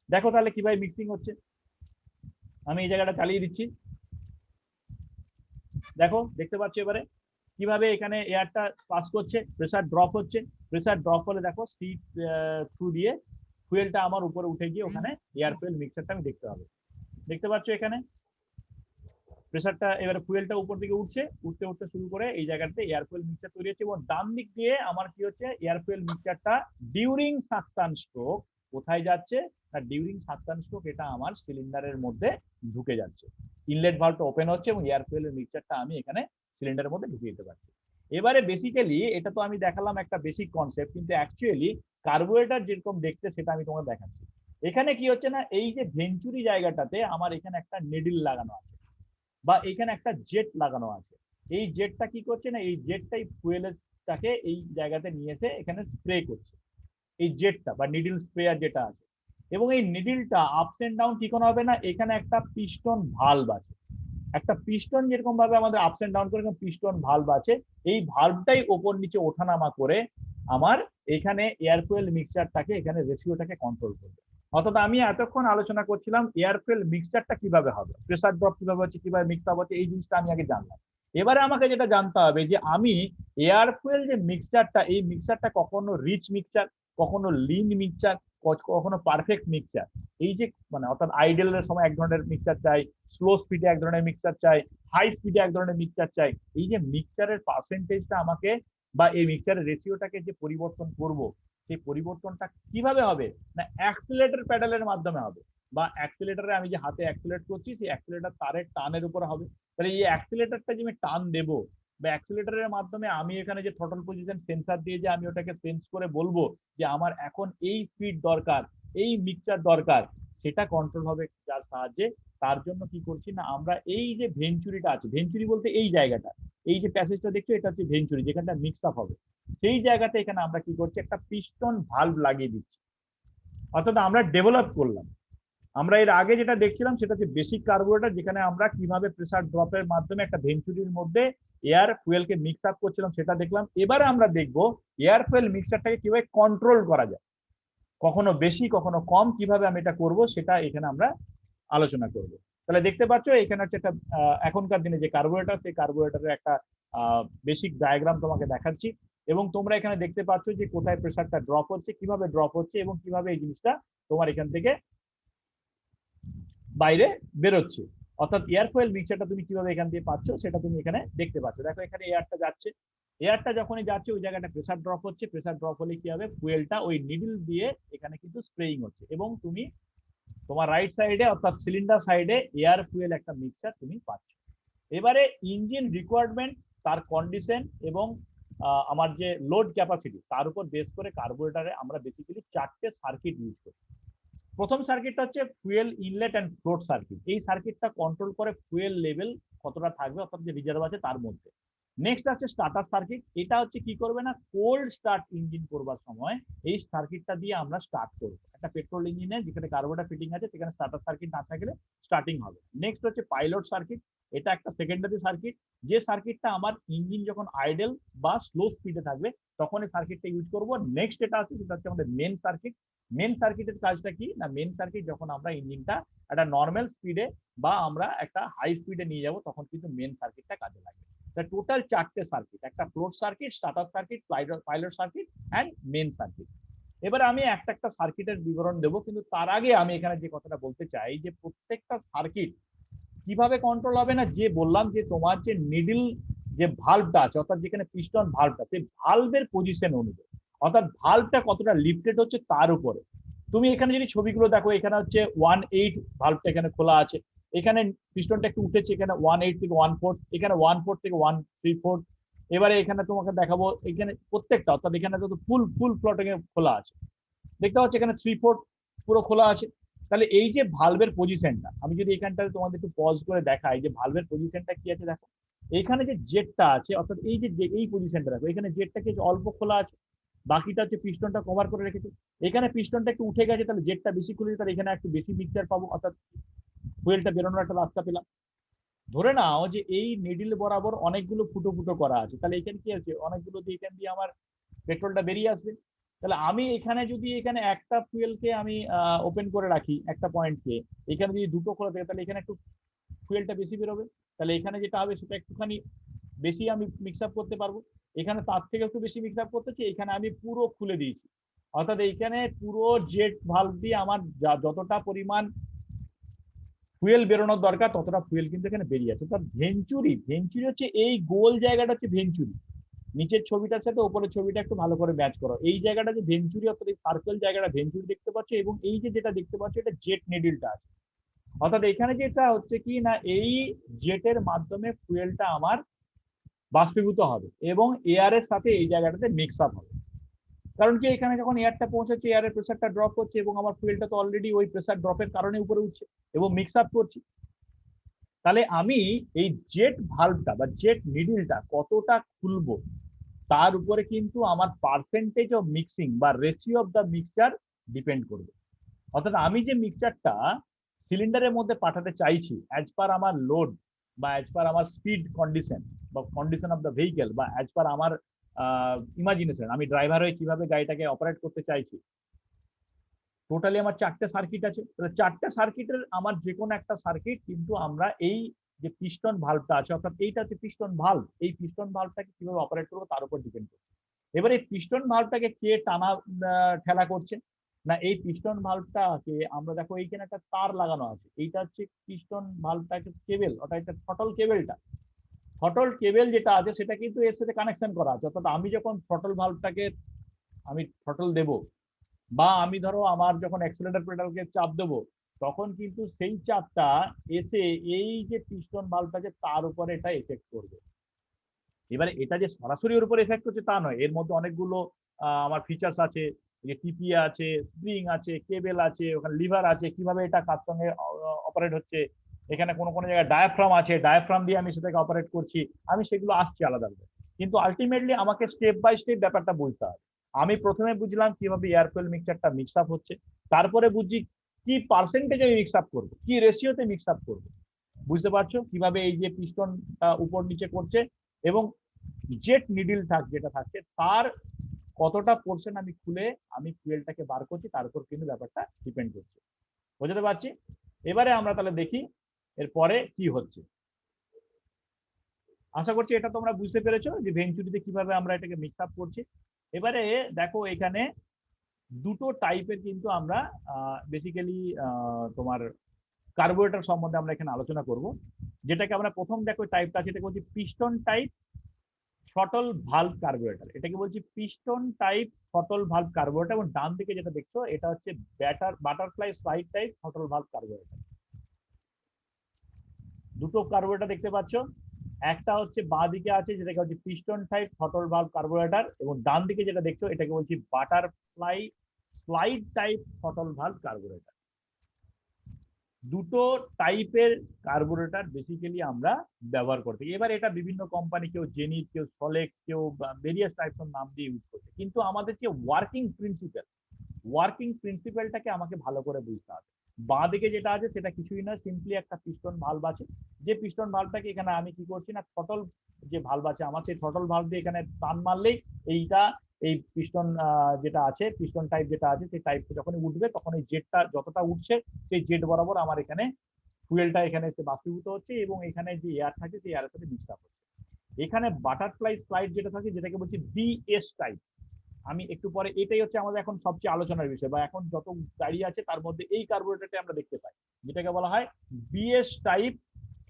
দেখো তাহলে কিভাবে মিক্সিং হচ্ছে, আমি এই জায়গাটা চালিয়ে দিচ্ছি, দেখো দেখতে পাচ্ছ এবারে কিভাবে এখানে এয়ারটা পাস করছে, প্রেসার ড্রপ হচ্ছে। প্রেসার ড্রপ হলে দেখো সিট থ্রু দিয়ে ফুয়েলটা আমার উপরে উঠে গিয়ে ওখানে এয়ার ফুয়েল মিক্সারটা আমি দেখতে পাবো। দেখতে পাচ্ছ এখানে প্রেসারটা এবারে ফুয়েলটা উপর দিকে উঠছে, উঠতে উঠতে শুরু করে এই জায়গাতে এয়ার ফুয়েল মিক্সচার তৈরি হচ্ছে এবং ডান দিক দিয়ে আমার কি হচ্ছে এয়ার ফুয়েল মিক্সচারটা ডিউরিং সাকশন স্ট্রোক কোথায় যাচ্ছে না ডিউরিং সাকশন স্ট্রোক এটা আমার সিলিন্ডারের মধ্যে ঢুকে যাচ্ছে। ইনলেট ভালভটা ওপেন হচ্ছে এবং এয়ার ফুয়েলের মিক্সচারটা আমি এখানে সিলিন্ডারের মধ্যে ঢুকিয়ে দিতে পারছি। এবারে বেসিক্যালি এটা তো আমি দেখালাম একটা বেসিক কনসেপ্ট, কিন্তু অ্যাকচুয়ালি কার্বোরেটর যেরকম দেখতে সেটা আমি তোমাকে দেখাচ্ছি। এখানে কি হচ্ছে না এই যে ভেঞ্চুরি জায়গাটাতে আমার এখানে একটা নেডল লাগানো আছে বা এখানে একটা জেট লাগানো আছে। এই জেটটা কি করছে না এই জেটটাই ফুয়েলটাকে এই জায়গাতে নিয়ে এসে এখানে স্প্রে করছে, এই জেটটা বা নিডল স্প্রেয়ার যেটা আছে। এবং এই নিডলটা আপস এন্ড ডাউন কি কোনো হবে না এখানে একটা পিস্টন ভালভ আছে, একটা পিস্টন যেরকম ভাবে আমাদের আপস এন্ড ডাউন করে পিস্টন ভালভ আছে, এই ভালভটাই ওপর নিচে ওঠানামা করে আমার এখানে এয়ার ফুয়েল মিক্সচারটাকে এখানে রেশিওটাকে কন্ট্রোল করবে। অর্থাৎ আমি এতক্ষণ আলোচনা করছিলাম এয়ার ফুয়েল মিক্সচারটা কিভাবে হবে, প্রেসার ড্রপ কিভাবে হচ্ছে, কিভাবে মিক্স আপ হচ্ছে, এই জিনিসটা আমি আগে জানলাম। এবারে আমাকে যেটা জানতে হবে যে আমি এয়ার ফুয়েল যে মিক্সচারটা এই মিক্সচারটা কখনো রিচ মিক্সচার, কখনো লিন মিক্সচার, কখনো পারফেক্ট মিক্সচার, এই যে মানে অর্থাৎ আইডেলের সময় এক ধরনের মিক্সচার চাই, স্লো স্পিডে এক ধরনের মিক্সচার চাই, হাই স্পিডে এক ধরনের মিক্সচার চাই, এই যে মিক্সচারের পার্সেন্টেজটা আমাকে বা এই মিক্সচারের রেশিওটাকে যে পরিবর্তন করব সেই পরিবর্তনটা কিভাবে হবে না অ্যাক্সিলারেটর প্যাডেলের মাধ্যমে হবে, বা অ্যাক্সিলারেটরে আমি যে হাতে অ্যাক্সিলারেট করছি সেই অ্যাক্সিলারেটর তারের টানের উপর হবে। তাহলে এই অ্যাক্সিলারেটরটা যে আমি টান দেবো বা অ্যাক্সিলারেটরের মাধ্যমে আমি এখানে যে থ্রটল পজিশন সেন্সার দিয়ে যে আমি ওটাকে সেন্স করে বলবো যে আমার এখন এই স্পিড দরকার, এই মিক্সচার দরকার, সেটা কন্ট্রোল হবে যার সাহায্যে। তার জন্য কি করছি না আমরা এই যে ভেঞ্চুরিটা আছে, ভেঞ্চুরি বলতে এই জায়গাটা, এই যে প্যাসেজটা দেখছো এটা হচ্ছে ভেঞ্চুরি যেখানটা মিক্স আপ হবে, সেই জায়গাতে এখানে আমরা কি করছি একটা পিস্টন ভালভ লাগিয়ে দিচ্ছি। অর্থাৎ আমরা ডেভেলপ করলাম। আমরা এর আগে যেটা দেখছিলাম সেটা হচ্ছে বেসিক কার্বোরেটর, যেখানে আমরা কিভাবে প্রেসার ড্রপের মাধ্যমে একটা ভেঞ্চুরির মধ্যে এয়ার ফুয়েলকে মিক্স আপ করছিলাম সেটা দেখলাম। এবারে আমরা দেখবো এয়ার ফুয়েল মিক্সচারটাকে কিভাবে কন্ট্রোল করা যায়, কখনো বেশি কখনো কম, কিভাবে আমি এটা করব সেটা এখানে আমরা আলোচনা করব। তাহলে দেখতে পাচ্ছ এখানে হচ্ছে একটা এখনকার দিনে যে কার্বোরেটর সেই কার্বোরেটরের একটা বেসিক ডায়াগ্রাম তোমাকে দেখাচ্ছি এবং তোমরা এখানে দেখতে পাচ্ছ যে কোথায় প্রেসারটা ড্রপ হচ্ছে, কিভাবে ড্রপ হচ্ছে এবং কিভাবে এই জিনিসটা তোমার এখান থেকে বাইরে বেরোচ্ছে। অর্থাৎ এয়ার ফুয়েল মিক্সচারটা তুমি কিভাবে এখান দিয়ে পাচ্ছ সেটা তুমি এখানে দেখতে পাচ্ছ। দেখো এখানে এয়ারটা যাচ্ছে, এয়ারটা যখনই যাচ্ছে ওই জায়গাটা প্রেসার ড্রপ হচ্ছে, প্রেসার ড্রপ হলে কি হবে ফুয়েলটা ওই নিডল দিয়ে এখানে কিন্তু স্প্রেইং হচ্ছে এবং তুমি তোমার রাইট সাইডে অর্থাৎ সিলিন্ডার সাইডে এয়ার ফুয়েল একটা মিক্সচার তুমি পাচ্ছ। এবারে ইঞ্জিন রিকোয়ারমেন্ট, তার কন্ডিশন এবং আমার যে লোড ক্যাপাসিটি তার উপর বেস করে কার্বোরেটরে আমরা বেসিক্যালি চারটে সার্কিট ইউজ করি। প্রথম সার্কিটটা হচ্ছে fuel inlet and float circuit, এই সার্কিটটা কন্ট্রোল করে ফুয়েল লেভেল কতটা থাকবে অর্থাৎ যে রিজার্ভ আছে তার মধ্যে। নেক্সট আছে স্টার্টার সার্কিট, এটা হচ্ছে কি করবে না কোল্ড স্টার্ট ইঞ্জিন করবার সময় এই সার্কিটটা দিয়ে আমরা স্টার্ট করবো। একটা পেট্রোল ইঞ্জিনে যেখানে কার্বোরেটর ফিটিং আছে সেখানে স্টার্টার সার্কিট না থাকলে স্টার্টিং হবে। নেক্সট হচ্ছে পাইলট সার্কিট, এটা একটা সেকেন্ডারি সার্কিট, যে সার্কিটটা আমার ইঞ্জিন যখন আইডেল বা স্লো স্পিডে থাকবে তখন এই সার্কিটটা ইউজ করবো। নেক্সট এটা আছে সেটা হচ্ছে আমাদের মেন সার্কিট। মেন সার্কিটের কাজটা কি না মেন সার্কিট যখন আমরা ইঞ্জিনটা একটা নর্মাল স্পিডে বা আমরা একটা হাই স্পিডে নিয়ে যাব তখন কিন্তু মেন সার্কিটটা কাজে লাগে। টোটাল চারটে সার্কিট, একটা float circuit, starter circuit, pilot circuit and main circuit. এবার আমি একটা একটা সার্কিটের বিবরণ দেবো, কিন্তু তার আগে আমি এখানে যে কথাটা বলতে চাই যে প্রত্যেকটা সার্কিট কিভাবে কন্ট্রোল হবে না যে বললাম যে তোমার যে নিডল যে ভালভটা আছে অর্থাৎ যেখানে পিস্টন ভালভটা সেই ভালভের পজিশন অনুযায়ী অর্থাৎ ভালভটা কতটা লিফটেড হচ্ছে তার উপরে। তুমি এখানে যদি ছবিগুলো দেখো এখানে হচ্ছে 1/8 ভালভটা এখানে খোলা আছে, এখানে পিস্টনটা একটু উঠেছে, এখানে 1/8 থেকে 1/4, এখানে 1/4 থেকে 1/3/4। এবারে এখানে তোমাকে দেখাবো এখানে প্রত্যেকটা অর্থাৎ এখানে তো ফুল ফুল ফ্লটিং এ খোলা আছে, দেখতে পাচ্ছ এখানে 3/4 পুরো খোলা আছে। তাহলে এই যে ভালভের পজিশনটা আমি যদি এখানটাতে তোমাদের একটু পজ করে দেখাই যে ভালভের পজিশনটা কি আছে দেখো, এখানে যে জেটটা আছে অর্থাৎ এই যে এই পজিশনটা দেখো, এখানে জেটটা কি অল্প খোলা আছে, বাকিটা হচ্ছে পিস্টনটা কভার করে রেখেছে। এখানে পিস্টনটা একটু উঠে গেছে তাহলে জেটটা বেশি খুলেছে, তাহলে এখানে একটু বেশি মিক্সচার পাবো অর্থাৎ ফুয়েলটা বেরোনোর একটা রাস্তা পেলাম। ধরে নাও যে এই নিডল বরাবর অনেকগুলো ফুটো ফুটো করা আছে, তাহলে এখানে কি আছে অনেকগুলো দিয়ে এখান দিয়ে আমার পেট্রোলটা বেরিয়ে আসবে। তাহলে আমি এখানে যদি এখানে একটা ফুয়েলকে আমি ওপেন করে রাখি একটা পয়েন্টকে, এখানে যদি দুটো খোলা থাকে তাহলে এখানে একটু ফুয়েলটা বেশি বেরোবে, তাহলে এখানে যেটা হবে সেটা একটুখানি বেশি আমি মিক্স আপ করতে পারবো। এখানে তার থেকে একটু বেশি মিক্স আপ করতেছি, এখানে আমি পুরো খুলে দিয়েছি অর্থাৎ এইখানে পুরো জেট ভালভ দিয়ে আমার যতটা পরিমাণ ফুয়েল বেরোনোর দরকার ততটা ফুয়েল কিন্তু এখানে বেরিয়ে আছে। অর্থাৎ ভেঞ্চুরি, ভেঞ্চুরি হচ্ছে এই গোল জায়গাটা হচ্ছে ভেঞ্চুরি। নিচের ছবিটার সাথে উপরের ছবিটা একটু ভালো করে ম্যাচ করো। এই জায়গাটা যে ভেঞ্চুরি, অর্থাৎ এই সার্কেল জায়গাটা ভেঞ্চুরি দেখতে পাচ্ছ, এবং এই যে যেটা দেখতে পাচ্ছ এটা জেট নিডলটা আছে। অর্থাৎ এখানে যেটা হচ্ছে কি না, এই জেটের মাধ্যমে ফুয়েলটা আমার বাষ্পীভূত হবে এবং এয়ারের সাথে এই জায়গাটাতে মিক্স আপ হবে। কারণ কি, এখানে যখন এয়ারটা পৌঁছাচ্ছে এয়ারের প্রেসারটা ড্রপ হচ্ছে এবং আমার ফুয়েলটা তো অলরেডি ওই প্রেসার ড্রপের কারণে উপরে উঠছে এবং মিক্স আপ করছি। তাহলে আমি এই জেট ভালভটা বা জেট নিডলটা কতটা খুলবো তার উপরে কিন্তু আমার পার্সেন্টেজ অফ মিক্সিং বা ratio of the mixture depend করবে। অর্থাৎ আমি যে মিক্সচারটা সিলিন্ডারের মধ্যে পাঠাতে চাইছি অ্যাজ পার আমার লোড বা অ্যাজ পার আমার স্পিড কন্ডিশন বা কন্ডিশন অফ দ্য ভেহিকেল বা অ্যাজ পার আমার ইমাজিনেশন, আমি ড্রাইভার হয়ে কিভাবে গাড়িটাকে অপারেট করতে চাইছি। টোটালি আমার 4টে সার্কিট আছে। 4টে সার্কিটের আমার যে কোনো একটা সার্কিট কিন্তু আমরা এই যে পিস্টন ভালভটা আছে, অর্থাৎ এইটা হচ্ছে পিস্টন ভালভ, এই পিস্টন ভালভটাকে কিভাবে অপারেট করবো তার উপর ডিপেন্ড করছে। এবার এই পিস্টন ভালভটাকে কে টানা ঠেলা করছে না, এই পিস্টন ভালভটাকে আমরা দেখো এইখানে একটা তার লাগানো আছে, এইটা হচ্ছে পিস্টন ভালভটাকে কেবল, ওটা একটা থ্রটল কেবলটা, থ্রটল কেবল যেটা আছে সেটা কিন্তু এর সাথে কানেকশন করা আছে। অর্থাৎ আমি যখন থ্রটল ভালভটাকে আমি থ্রটল দেবো বা আমি ধরো আমার যখন অ্যাক্সিলারেটর পেডালকে চাপ দেবো, তখন কিন্তু সেই চাপটা এসে এই যে পিস্টন ভালভটা আছে তার উপরে এটা এফেক্ট করবে। এবারে এটা যে সরাসরি ওর উপর এফেক্ট করছে তা নয়, এর মধ্যে অনেকগুলো আমার ফিচার্স আছে, যে টিপিএ আছে, স্প্রিং আছে, কেবল আছে, ওখানে লিভার আছে, কিভাবে এটা কার সঙ্গে অপারেট হচ্ছে, এখানে কোনো কোনো জায়গায় ডায়াফ্রাম আছে, ডায়াফ্রাম দিয়ে আমি সেটাকে অপারেট করছি, আমি সেগুলো আসছি আলাদা আলাদা। কিন্তু আলটিমেটলি আমাকে স্টেপ বাই স্টেপ ব্যাপারটা বুঝতে হবে। আমি প্রথমে বুঝলাম কিভাবে এয়ার ফুয়েল মিক্সচারটা মিক্স আপ হচ্ছে, তারপরে বুঝছি কি পার্সেন্টেজে মিক্স আপ করবো, কি রেশিওতে মিক্স আপ করবো। বুঝতে পারছো কিভাবে এই যে পিস্টনটা উপর নিচে করছে এবং জেট নিডল যেটা থাকছে তার কতটা পোর্শন আমি খুলে আমি ফুয়েলটাকে বার করছি তার উপর কিন্তু ব্যাপারটা ডিপেন্ড করছে। বুঝতে পারছি? এবারে আমরা তাহলে দেখি এরপরে কি হচ্ছে। আশা করছি এটা তোমরা বুঝতে পেরেছো যে ভেঞ্চুরিতে কিভাবে আমরা এটাকে মিক্স আপ করছি। এবারে দেখো এখানে দুটো টাইপের কিন্তু আমরা বেসিক্যালি তোমার কার্বোরেটর সম্বন্ধে আমরা এখানে আলোচনা করব। যেটাকে আমরা প্রথম দেখো টাইপটা আছে, এটা বলছি piston type throttle valve carburettor. এটাকে বলছি piston type throttle valve carburettor, এবং ডান দিকে যেটা দেখছো এটা হচ্ছে butterfly slide type throttle valve carburettor. দুটো কার্বোরেটর দেখতে পাচ্ছ, একটা হচ্ছে বাঁ দিকে আছে যেটাকে হচ্ছে piston type throttle valve carburettor, এবং ডান দিকে যেটা দেখছো এটাকে বলছি butterfly slide type throttle valve carburettor. দুটো টাইপের কার্বোরেটর বেসিক্যালি আমরা ব্যবহার করতে। এবার এটা বিভিন্ন কোম্পানি, কেউ জেনিথ, কেউ সলেক্ট, কেউ ভেরিয়াস টাইপস নাম দিয়ে ইউজ করছে, কিন্তু আমাদের যে ওয়ার্কিং প্রিন্সিপালটাকে আমাকে ভালো করে বুঝতে হবে। বাঁ দিকে যেটা আছে সেটা কিছুই না, সিম্পলি একটা পিস্টন ভালভ আছে, যে পিস্টন ভালভটাকে এখানে আমি কি করছি না, থ্রটল যে ভালভ আছে আমার, সেই থ্রটল ভালভ দিয়ে এখানে টান মারলেই এইটা এই পিস্টন যেটা আছে, পিস্টন টাইপ যেটা আছে সেই টাইপটা যখন উঠবে তখন এই জেটটা যতটা উঠছে সেই জেট বরাবর আমার এখানে ফুয়েলটা এখানে এসে বাষ্পীভূত হচ্ছে এবং এখানে যে এয়ার থাকে সেই এয়ারের সাথে মিক্স আপ হচ্ছে। এখানে বাটারফ্লাই স্লাইড যেটা থাকে যেটাকে বলছি বিএস টাইপ, আমি একটু পরে, এটাই হচ্ছে আমাদের এখন সবচেয়ে আলোচনার বিষয়, বা এখন যত গাড়ি আছে তার মধ্যে এই কার্বোরেটরটা আমরা দেখতে পাই, যেটাকে বলা হয় BS type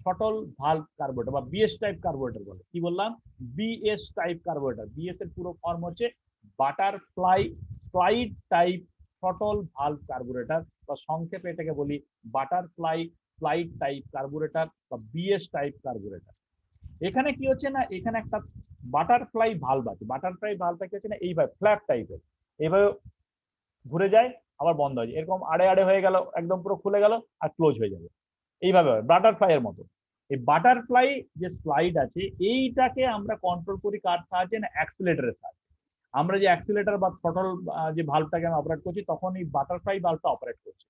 throttle valve carburettor বা বিএস টাইপ কার্বোরেটর বলে। কি বললাম? BS type carburettor. বিএস এর পুরো ফর্ম হচ্ছে butterfly slide type throttle valve carburettor, বা সংক্ষেপে এটাকে বলি বাটারফ্লাই স্লাইড টাইপ কার্বোরেটর বা বিএস টাইপ কার্বোরেটর। এখানে কি হচ্ছে না, এখানে একটা বাটারফ্লাই ভালভ আছে, বাটারফ্লাই ভালভটা কি হচ্ছে না এইভাবে ফ্ল্যাপ টাইপের, এইভাবে ঘুরে যায় আবার বন্ধ হয়ে যায়, এরকম আড়ে আড়ে হয়ে গেল, একদম পুরো খুলে গেল আর ক্লোজ হয়ে যাবে, এইভাবে বাটারফ্লাই এর মতো। এই বাটারফ্লাই যে স্লাইড আছে এইটাকে আমরা কন্ট্রোল করি কার সাহায্যে না, অ্যাক্সিলারেটরের সাহায্যে। আমরা যে অ্যাক্সিলারেটর বা থ্রটল যে ভালভটাকে আমি অপারেট করছি তখন এই বাটারফ্লাই ভালভটা অপারেট করছে।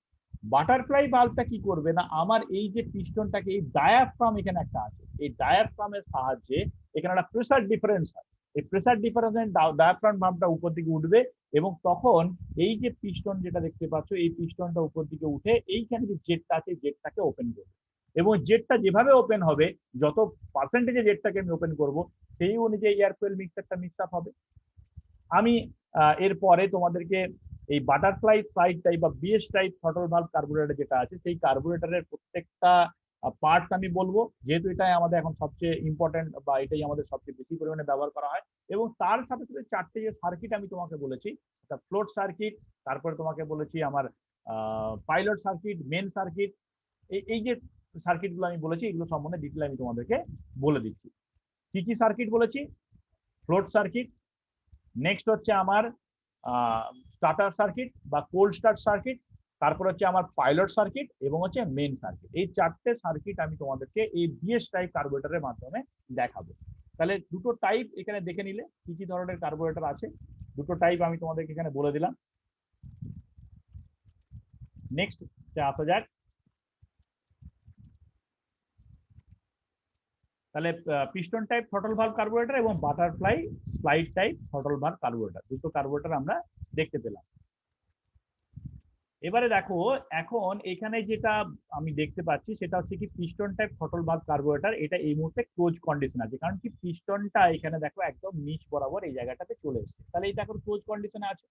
বাটারফ্লাই ভালভটা কি করবে না, আমার এই যে পিস্টনটাকে, এই ডায়াফ্রাম এখানে একটা আছে, এই ডায়াফ্রামের সাহায্যে এখানে একটা প্রেসার ডিফারেন্স হয়, এই প্রেসার ডিফারেন্স ডায়াফ্রাম ভালভটা উপর দিকে উঠবে এবং তখন এই যে পিস্টন যেটা দেখতে পাচ্ছ এই পিস্টনটা উপর দিকে উঠে এইখানে যে জেটটা আছে জেটটাকে ওপেন করবে, এবং জেটটা যেভাবে ওপেন হবে, যত পার্সেন্টেজে জেটটাকে আমি ওপেন করব সেই অনুযায়ী এয়ার ফুয়েল মিক্সারটা মিক্স আপ হবে। আমি এরপরে তোমাদেরকে এই বাটারফ্লাই স্লাইড টাইপ বা BS type throttle valve carburettor যেটা আছে, সেই কার্বুরেটরের প্রত্যেকটা পার্টস আমি বলবো, যেহেতু এটাই আমাদের এখন সবচেয়ে ইম্পর্টেন্ট বা এটাই আমাদের সবচেয়ে বেশি পরিমাণে ব্যবহার করা হয়। এবং তার সাথে সাথে চারটে যে সার্কিট আমি তোমাকে বলেছি, একটা ফ্লোট সার্কিট, তারপরে তোমাকে বলেছি আমার পাইলট সার্কিট, মেন সার্কিট, এই যে সার্কিটগুলো আমি বলেছি, এগুলো সম্বন্ধে ডিটেল আমি তোমাদেরকে বলে দিচ্ছি। কি কি সার্কিট বলেছি? ফ্লোট সার্কিট, নেক্সট হচ্ছে আমার স্টার্টার সার্কিট বা কোল্ড স্টার্ট সার্কিট, তারপর হচ্ছে আমার পাইলট সার্কিট এবং হচ্ছে মেন সার্কিট। এই চারটে সার্কিট আমি তোমাদেরকে এই বিএস টাইপ কার্বোরেটরের মাধ্যমে দেখাবো। তাহলে দুটো টাইপ এখানে দেখে নিলে কি কি ধরনের কার্বোরেটর আছে, দুটো টাইপ আমি তোমাদেরকে এখানে বলে দিলাম। নেক্সট আসা যাক, তাহলে piston type throttle valve carburettor এবং butterfly slide type throttle valve carburettor, দুটো কার্বোরেটর আমরা দেখতে পেলাম। এবারে দেখো, এখন এখানে যেটা আমি দেখতে পাচ্ছি সেটা হচ্ছে কি piston type throttle valve carburettor, এটা এই মুহূর্তে ক্লোজ কন্ডিশন আছে, কারণ কি পিস্টনটা এখানে দেখো একদম নিচ বরাবর এই জায়গাটাতে চলে এসেছে, তাহলে এটা এখন ক্লোজ কন্ডিশনে আছে।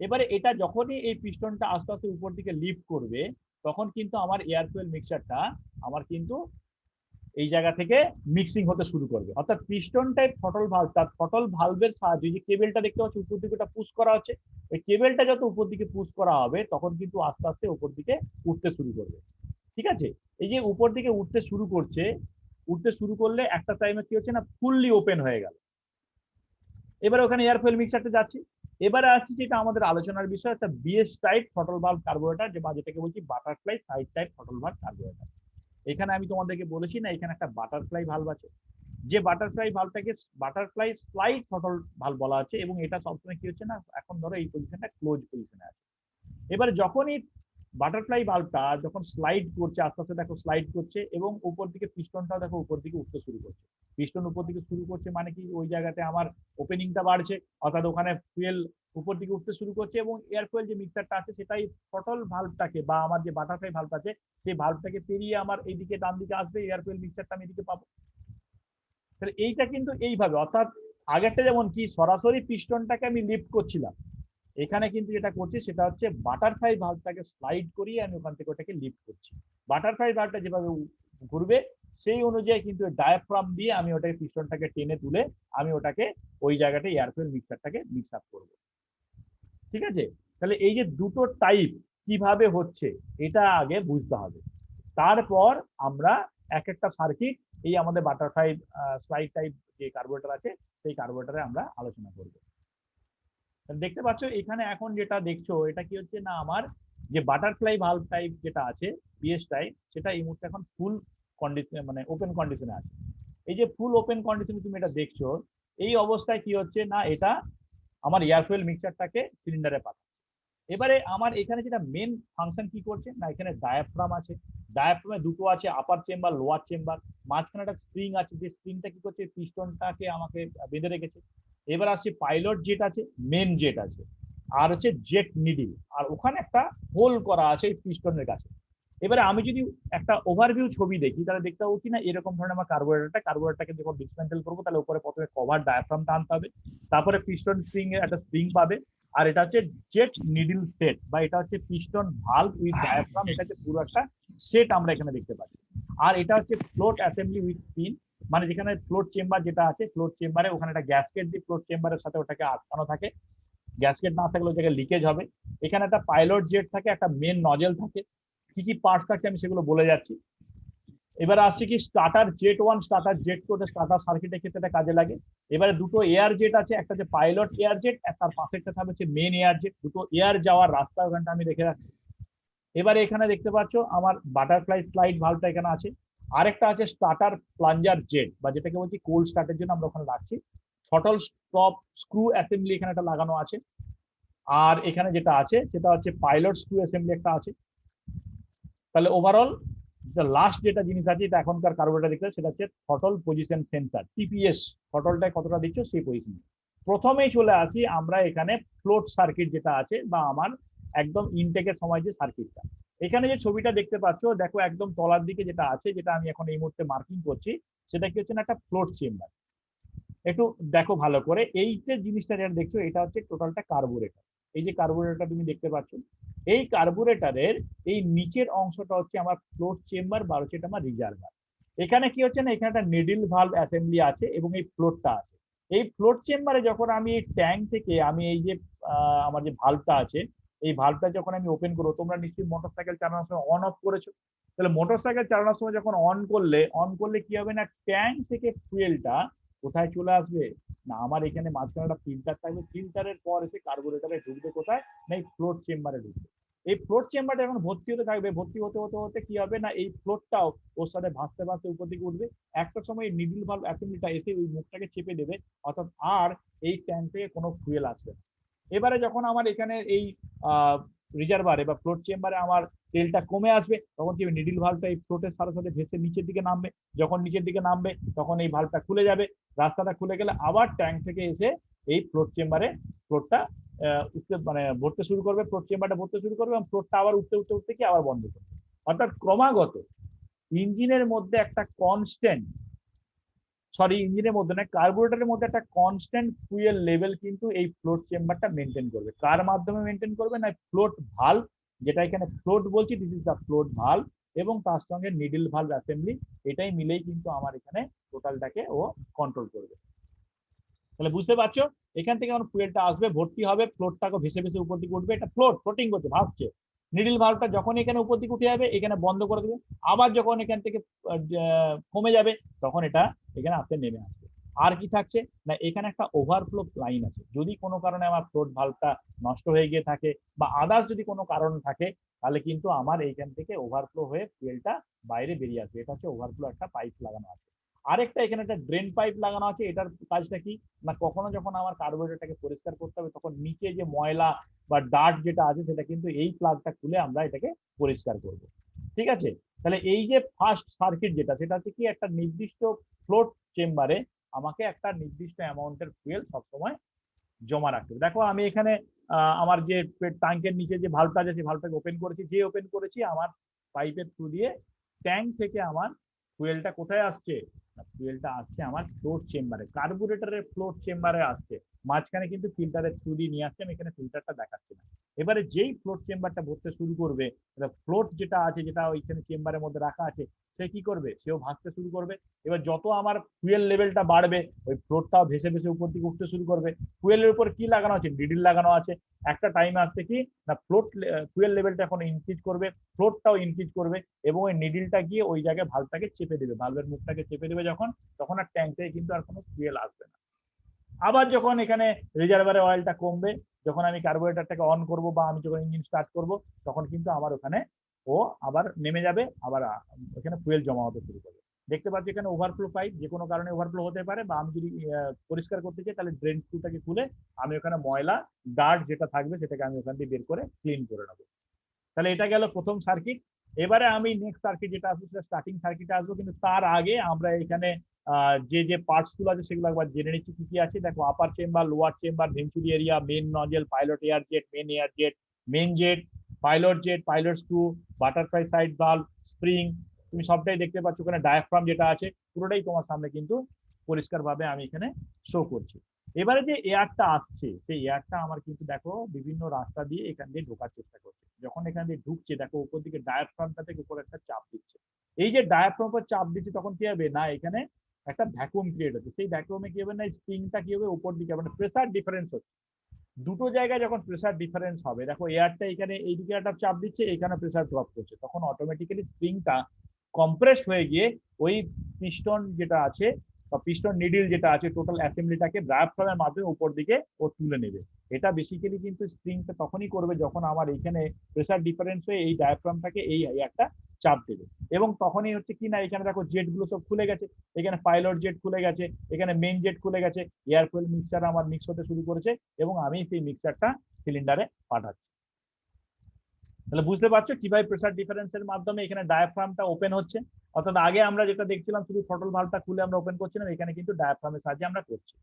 এবারে এটা যখনই এই পিস্টনটা আস্তে আস্তে উপর দিকে লিফট করবে, তখন কিন্তু আমার এয়ার ফুয়েল মিক্সচারটা আমার কিন্তু এই জায়গা থেকে মিক্সিং হতে শুরু করবে। অর্থাৎ পিস্টন টাইপ থ্রটল ভালভ, তার থ্রটল ভালভের সাহায্যে যে কেবেলটা দেখতে পাচ্ছি উপর দিকে ওটা পুশ করা হচ্ছে, ওই কেবেলটা যত উপর দিকে পুশ করা হবে তখন কিন্তু আস্তে আস্তে উপর দিকে উঠতে শুরু করবে। ঠিক আছে, এই যে উপর দিকে উঠতে শুরু করছে, উঠতে শুরু করলে একটা টাইমে কি হচ্ছে না, ফুললি ওপেন হয়ে গেল। এবারে ওখানে এয়ার ফুয়েল মিক্সচারটা যাচ্ছে। এবারে আসছি যেটা আমাদের আলোচনার বিষয়, একটা BS type throttle valve carburettor, যে বা যেটাকে বলছি butterfly side type throttle valve carburettor. এখানে আমি তোমাদেরকে বলেছি না, এখানে একটা বাটারফ্লাই ভালভ আছে, যে বাটারফ্লাই ভালভটাকে বাটারফ্লাই স্লাইড থ্রটল ভালভ বলা আছে, এবং এটা সবসময় কি হচ্ছে না, এখন ধরো এই পজিশনটা ক্লোজ পজিশনে আছে। এবারে যখনই বাটারফ্লাই ভালভটা যখন স্লাইড করছে, আস্তে আস্তে দেখো স্লাইড করছে, এবং উপর দিকে পিস্টনটাও দেখো উপর দিকে উঠতে শুরু করছে। পিস্টন উপর দিকে শুরু করছে মানে কি, ওই জায়গাতে আমার ওপেনিংটা বাড়ছে, অর্থাৎ ওখানে ফুয়েল উপর দিকে উঠতে শুরু করছে, এবং এয়ার ফুয়েল যে মিক্সারটা আছে সেটাই থ্রটল ভালভটাকে বা আমার যে বাটারফ্লাই ভালভ আছে সেই ভালভটাকে পেরিয়ে আমার এইদিকে ডান দিকে আসবে, এয়ার ফুয়েল মিক্সারটা আমি এদিকে পাবো। তাহলে এইটা কিন্তু এইভাবে, অর্থাৎ আগেরটা যেমন কি সরাসরি পিস্টনটাকে আমি লিফট করছিলাম, এখানে কিন্তু যেটা করছি সেটা হচ্ছে বাটারফ্লাই ভালভটাকে স্লাইড করিয়ে আমি ওখান থেকে ওটাকে লিফট করছি। বাটারফ্লাই ভালভটা যেভাবে ঘুরবে সেই অনুযায়ী কিন্তু ডায়াফ্রাম দিয়ে আমি ওটাকে পিস্টনটাকে টেনে তুলে আমি ওটাকে ওই জায়গাটা এয়ার ফুয়েল মিক্সারটাকে মিক্স আপ করবো। ঠিক আছে, তাহলে এই যে দুটো টাইপ কিভাবে হচ্ছে এটা আগে বুঝতে হবে, তারপর আমরা এক একটা সার্কিট এই আমাদের বাটারফ্লাই স্লাইড টাইপ যে কার্বোরেটর আছে সেই কার্বোরেটরে আমরা আলোচনা করব। দেখতে পাচ্ছ এখানে এখন যেটা দেখছো এটা কি হচ্ছে না, আমার যে বাটারফ্লাই ভালভ টাইপ যেটা আছে বিএস টাইপ, সেটা এই মুহূর্তে এখন ফুল কন্ডিশনে মানে ওপেন কন্ডিশনে আছে। এই যে ফুল ওপেন কন্ডিশনে তুমি এটা দেখছো, এই অবস্থায় কি হচ্ছে না, এটা আমার এয়ার ফুয়েল মিক্সচারটাকে সিলিন্ডারে পাঠাচ্ছে। এবারে আমার এখানে যেটা মেন ফাংশন কি করছে না, এখানে ডায়াফ্রাম আছে, ডায়াফ্রামে দুটো আছে, আপার চেম্বার লোয়ার চেম্বার, মাঝখানে একটা স্প্রিং আছে, যে স্প্রিংটা কি করছে পিস্টনটাকে আমাকে বেঁধে রেখেছে। এবার আসছে পাইলট জেট আছে, মেন জেট আছে, আর হচ্ছে জেট নিডিল, আর ওখানে একটা হোল করা আছে এই পিস্টনের কাছে। এবারে আমি যদি একটা ওভারভিউ ছবি দেখি তাহলে দেখতে পাবো কি না, এরকম ধরনের আমার কার্বোরেটরটাকে যখন ডিসমেন্টেল করবো তাহলে উপরে প্রথমে কভার ডায়াফ্রামটা আনতে হবে, তারপরে পিস্টন স্প্রিং এর একটা স্প্রিং পাবে, আর এটা হচ্ছে জেট নিডল সেট বা এটা হচ্ছে পিস্টন ভালভ উইথ ডায়াফ্রাম, এটা হচ্ছে পুরো একটা সেট আমরা এখানে দেখতে পাচ্ছি। আর এটা হচ্ছে ফ্লোট অ্যাসেম্বলি উইথ পিন, মানে যেখানে ফ্লোট চেম্বার যেটা আছে, ফ্লোট চেম্বারে ওখানে একটা গ্যাসকেট দিয়ে ফ্লোট চেম্বারের সাথে ওটাকে আটকানো থাকে, গ্যাসকেট না থাকলে ওই জায়গায় লিকেজ হবে। এখানে একটা পাইলট জেট থাকে, একটা মেন নজেল থাকে, কি কি পার্টস থাকে আমি সেগুলো বলে যাচ্ছি। এবারে আসছে কি starter jet one, starter jet two, starter সার্কিটের ক্ষেত্রে এটা কাজে লাগে। এবারে দুটো এয়ার জেট আছে, একটা যে পাইলট এয়ার জেট, তার পাশে একটা থাকবে হচ্ছে মেন এয়ার জেট, দুটো এয়ার যাওয়ার রাস্তা ওখানটা আমি রেখে রাখছি। এবারে এখানে দেখতে পাচ্ছ আমার বাটারফ্লাই স্লাইড ভালভটা এখানে আছে, আরেকটা আছে স্টার্টার প্লাঞ্জার জেট বা যেটাকে বলছি কোল্ড স্টার্টের জন্য আমরা ওখানে রাখছি। থ্রটল স্টপ স্ক্রু অ্যাসেম্বলি এখানে একটা লাগানো আছে, আর এখানে যেটা আছে সেটা হচ্ছে পাইলট স্ক্রু অ্যাসেম্বলি একটা আছে। তাহলে ওভারঅল লাস্ট যেটা জিনিস আছে, এটা এখনকার কার্বোরেটর দেখতে সেটা হচ্ছে থ্রটল পজিশন সেন্সার, টিপিএস, থ্রটলটায় কতটা দিচ্ছ সেই পজিশন। প্রথমেই চলে আসি আমরা এখানে ফ্লোট সার্কিট যেটা আছে বা আমার একদম ইনটেকের সময় যে সার্কিটটা, এখানে যে ছবিটা দেখতে পাচ্ছ দেখো একদম তলার দিকে যেটা আছে, যেটা আমি এখন এই মুহূর্তে মার্কিং করছি, সেটা কি হচ্ছে না একটা ফ্লোট চেম্বার। একটু দেখো ভালো করে, এই যে জিনিসটা যেটা দেখছো এটা হচ্ছে টোটালটা কার্বোরেটর। এই যে কার্বুরেটর তুমি দেখতে পাচ্ছ, এই কার্বুরেটরের এই নিচের অংশটা হচ্ছে আমার ফ্লোট চেম্বার বা হচ্ছে এটা আমার রিজার্ভার। এখানে কি হচ্ছে না, এখানে একটা নিডল ভালভ অ্যাসেম্বলি আছে এবং এই ফ্লোটটা আছে। এই ফ্লোট চেম্বারে যখন আমি এই ট্যাঙ্ক থেকে আমি এই যে আমার যে ভালভটা আছে, এই ভালভটা যখন আমি ওপেন করবো, তোমরা নিশ্চয়ই মোটরসাইকেল চালানোর সময় অন অফ করেছো। তাহলে মোটরসাইকেল চালানোর সময় যখন অন করলে কি হবে না, ট্যাঙ্ক থেকে ফুয়েলটা কোথায় চলে আসবে না, আমার এখানে মাঝখানে একটা ফিল্টার থাকবে, ফিল্টারের পর এসে কার্বোরেটরে ঢুকবে কোথায় না, এই ফ্লোট চেম্বারে ঢুকবে। এই ফ্লোট চেম্বারটা যখন ভর্তি হতে থাকবে, ভর্তি হতে হতে হতে কি হবে না, এই ফ্লোটটাও ওর সাথে ভাসতে ভাসতে উপর দিকে উঠবে। একটা সময় নিডল ভালভ অ্যাসেম্বলিটা এসে ওই মুখটাকে চেপে দেবে, অর্থাৎ আর এই ট্যাঙ্ক থেকে কোনো ফুয়েল আসবে না। এবারে যখন আমার এখানে এই রিজার্ভারে বা ফ্লোট চেম্বারে আমার তেলটা কমে আসবে, তখন কি নিডল ভালভটা এই ফ্লোটের সাথে সাথে ভেসে নিচের দিকে নামবে। যখন নিচের দিকে নামবে তখন এই ভালভটা খুলে যাবে, রাস্তাটা খুলে গেলে আবার ট্যাঙ্ক থেকে এসে এই ফ্লোট চেম্বারে ফ্লোটটা উঠতে মানে ভরতে শুরু করবে, ফ্লোট চেম্বারটা ভরতে শুরু করবে এবং ফ্লোটটা আবার উঠতে উঠতে উঠতে কি আবার বন্ধ করবে। অর্থাৎ ক্রমাগত ইঞ্জিনের মধ্যে একটা কনস্ট্যান্ট, সরি ইঞ্জিনের মধ্যে না, কার্বোরেটরের মধ্যে একটা কনস্ট্যান্ট ফুয়েল লেভেল কিন্তু এই ফ্লোট চেম্বারটা মেনটেন করবে। কার মাধ্যমে মেনটেন করবে না, ফ্লোট ভালভ, যেটা এখানে ফ্লোট বলছি, this is the float valve, এবং তার সঙ্গে নিডল ভালভ অ্যাসেম্বলি, এটাই মিলেই কিন্তু আমার এখানে টোটালটাকে ও কন্ট্রোল করবে। তাহলে বুঝতে পারছো, এখান থেকে আমার ফুয়েলটা আসবে, ভর্তি হবে, ফ্লোটটাকে ভেসে ভেসে উপর দিকে উঠবে, এটা ফ্লোটিং করছে, ভাসছে। নিডল ভালভটা যখন এখানে উপর দিকে উঠে যাবে, এখানে বন্ধ করে দেবে, আবার যখন এখান থেকে কমে যাবে, তখন এটা এখানে আসতে নেমে আসবে। আর কি থাকছে না, এখানে একটা ওভারফ্লো লাইন আছে। যদি কোনো কারণে আমার ফ্লোট ভালভটা নষ্ট হয়ে গিয়ে থাকে বা আদার্স যদি কোনো কারণ থাকে, তাহলে কিন্তু আমার এইখান থেকে ওভারফ্লো হয়ে ফুয়েলটা বাইরে বেরিয়ে আসবে। এটা হচ্ছে ওভারফ্লো একটা পাইপ লাগানো আছে। আরেকটা এখানে একটা ড্রেন পাইপ লাগানো আছে, এটার কাজটা কি না, কখনো যখন আমার কার্বোরেটরটাকে পরিষ্কার করতে হবে, তখন নিচে যে ময়লা বা ডার্ট যেটা আছে, সেটা কিন্তু এই প্লাগটা খুলে আমরা এটাকে পরিষ্কার করব। ঠিক আছে, তাহলে এই যে ফার্স্ট সার্কিট যেটা, সেটা হচ্ছে কি, একটা নির্দিষ্ট ফ্লোট চেম্বারে আমাকে একটা নির্দিষ্ট অ্যামাউন্টের ফুয়েল সবসময় জমা রাখতে হবে। দেখো আমি এখানে আমার যে ট্যাঙ্কের নিচে যে ভালভটা আছে, সেই ভালভটাকে ওপেন করেছি, যে ওপেন করেছি আমার পাইপের থ্রু দিয়ে ট্যাঙ্ক থেকে আমার ফুয়েলটা কোথায় আসছে, ফুয়েলটা আসছে আমার ফ্লোট চেম্বারে, কার্বুরেটরের ফ্লোট চেম্বারে আসছে। মাঝখানে কিন্তু ফিল্টারের থ্রু দিয়ে নিয়ে আসছে, আমি এখানে ফিল্টারটা দেখাচ্ছি না। এবারে যেই ফ্লোট চেম্বারটা ভরতে শুরু করবে, ফ্লোট যেটা আছে, যেটা ওইখানে চেম্বারের মধ্যে রাখা আছে, সে কি করবে, সেও ভাসতে শুরু করবে। এবার যত আমার ফুয়েল লেভেলটা বাড়বে, ওই ফ্লোটটাও ভেসে ভেসে উপর দিকে উঠতে শুরু করবে। ফুয়েলের উপর কি লাগানো আছে, নিডল লাগানো আছে। একটা টাইম আসছে কি না, ফুয়েল লেভেলটা এখন ইনক্রিজ করবে, ফ্লোটটাও ইনক্রিজ করবে, এবং ওই নিডলটা গিয়ে ওই জায়গায় ভালভটাকে চেপে দেবে, ভালভের মুখটাকে চেপে দেবে যখন, তখন আর ট্যাঙ্ক থেকে কিন্তু আর কোনো ফুয়েল আসবে না। আবার যখন এখানে রিজার্ভারে অয়েলটা কমবে, যখন আমি কার্বোরেটরটাকে অন করব বা আমি যখন ইঞ্জিন স্টার্ট করব, তখন কিন্তু আমার ওখানে ও আবার নেমে যাবে, আবার ওখানে ফুয়েল জমা হতে শুরু করবে। দেখতে পাচ্ছি এখানে ওভারফ্লো পাইপ, যে কোনো কারণে ওভারফ্লো হতে পারে, বা আমি যদি পরিষ্কার করতে চাই, তাহলে ড্রেন স্ক্রুটাকে খুলে আমি ওখানে ময়লা ডার্ট যেটা থাকবে সেটাকে আমি ওখান দিয়ে বের করে ক্লিন করে নেবো। তাহলে এটা গেল প্রথম সার্কিট। এবারে আমি নেক্সট সার্কিট যেটা আসবে, সেটা স্টার্টিং সার্কিটে আসবো, কিন্তু তার আগে আমরা এখানে যে যে পার্টস গুলো আছে সেগুলো একবার জেনে নিচ্ছি কি কি আছে। দেখো, upper chamber, lower chamber, venturi area, main nozzle, pilot air jet, main air jet, main jet, pilot screw, butterfly side valve, spring, তুমি সবটাই দেখতে পাচ্ছ। ওখানে ডায়াফ্রাম যেটা আছে, পুরোটাই তোমার সামনে কিন্তু পরিষ্কারভাবে আমি এখানে শো করছি। এবারে যে এয়ারটা আসছে, সেই এয়ারটা আমার কিন্তু দেখো বিভিন্ন রাস্তা দিয়ে এখান দিয়ে ঢোকার চেষ্টা করছে। যখন এখান দিয়ে ঢুকছে, দেখো উপর দিকে ডায়াফ্রামটা থেকে উপর একটা চাপ দিচ্ছে। এই যে ডায়াফ্রাম উপর চাপ দিচ্ছে, তখন কি হবে না, এখানে একটা ভ্যাকুয়াম ক্রিয়েট হচ্ছে। সেই ভ্যাকুয়ামে কি হবে না, স্প্রিংটা কি হবে, উপর দিকে মানে প্রেসার ডিফারেন্স হচ্ছে। দুটো জায়গায় যখন প্রেসার ডিফারেন্স হবে, দেখো এয়ারটা এখানে এইদিকে একটা চাপ দিচ্ছে, এখানে প্রেসার ড্রপ করছে, তখন অটোমেটিক্যালি স্প্রিংটা কম্প্রেসড হয়ে গিয়ে ওই পিস্টন যেটা আছে বা পিস্টন নিডল যেটা আছে, টোটাল অ্যাসেম্বলিটাকে ডায়াফ্রামের মাধ্যমে উপর দিকে ও তুলে নেবে। এটা বেসিক্যালি কিন্তু স্প্রিংটা তখনই করবে যখন আমার এখানে প্রেসার ডিফারেন্স হয়ে এই ডায়াফ্রামটাকে এই একটা চাপ দেবে। এবং তখনই হচ্ছে কি না, এখানে দেখো জেট গুলো সব খুলে গেছে, এখানে পাইলট জেট খুলে গেছে, এখানে মেন জেট খুলে গেছে, এয়ার ফুয়েল মিক্সচার আমার মিক্স হতে শুরু করেছে, এবং আমি সেই মিক্সচারটা সিলিন্ডারে পাঠাচ্ছি। তাহলে বুঝতে পারছো কিভাবে প্রেসার ডিফারেন্সের মাধ্যমে এখানে ডায়াফ্রামটা ওপেন হচ্ছে। অর্থাৎ আগে আমরা যেটা দেখছিলাম শুধু থ্রটল ভালভটা খুলে আমরা ওপেন করছিলাম, এখানে কিন্তু ডায়াফ্রামের সাহায্যে আমরা করছি।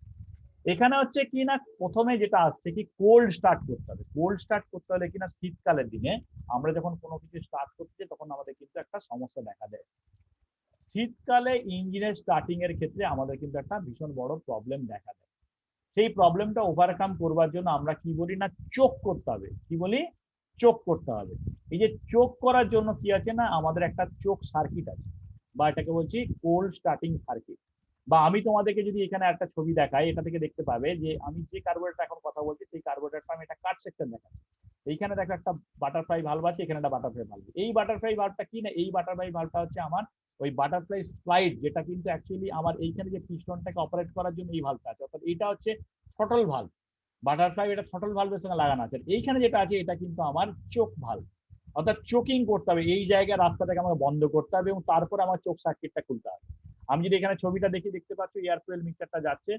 এখানে হচ্ছে কি না, প্রথমে যেটা আসছে কি, কোল্ড স্টার্ট করতে হবে। কোল্ড স্টার্ট করতে হলে কিনা, শীতকালের দিনে আমরা যখন কোনো কিছু স্টার্ট করছি, তখন আমাদের কিন্তু একটা সমস্যা দেখা দেয়। শীতকালে ইঞ্জিনের স্টার্টিং এর ক্ষেত্রে আমাদের কিন্তু একটা ভীষণ বড় প্রবলেম দেখা দেয়। সেই প্রবলেমটা ওভারকাম করবার জন্য আমরা কি বলি না, চোক করতে হবে। কি বলি? চোক করতে হবে। এই যে চোক করার জন্য কি আছে না, আমাদের একটা চোক সার্কিট আছে, বা এটাকে বলছি কোল্ড স্টার্টিং সার্কিট। বা আমি তোমাদেরকে যদি এখানে একটা ছবি দেখাই, এটা থেকে দেখতে পাবে যে আমি যে কার্বোরেটর এখন কথা বলছি সেই কার্বোরেটরটা আমি একটা কাট সেকশন দেখাচ্ছি। এইখানে দেখো একটা বাটারফ্লাই ভালভ আছে, এখানে একটা বাটারফ্লাই ভালভ। এই বাটারফ্লাই ভালভটা কি না, এই বাটারফ্লাই ভালভটা হচ্ছে আমার ওই বাটারফ্লাই স্লাইড, যেটা কিন্তু অ্যাকচুয়ালি আমার এইখানে যে পিস্টনটাকে অপারেট করার জন্য এই ভালভটা আছে, অর্থাৎ এটা হচ্ছে থ্রটল ভালভ। বাটারফ্লাই এটা থ্রটল ভালভের সঙ্গে লাগানো আছে। এইখানে যেটা আছে এটা কিন্তু আমার চোক ভালভ, অর্থাৎ চোকিং করতে হবে, এই জায়গায় রাস্তাটাকে আমাকে বন্ধ করতে হবে এবং তারপরে আমার চোক সার্কিটটা খুলতে হবে। আমি যদি এখানে ছবিটা দেখি, দেখতে পাচ্ছ এয়ার ফুয়েল মিক্সারটা যাচ্ছে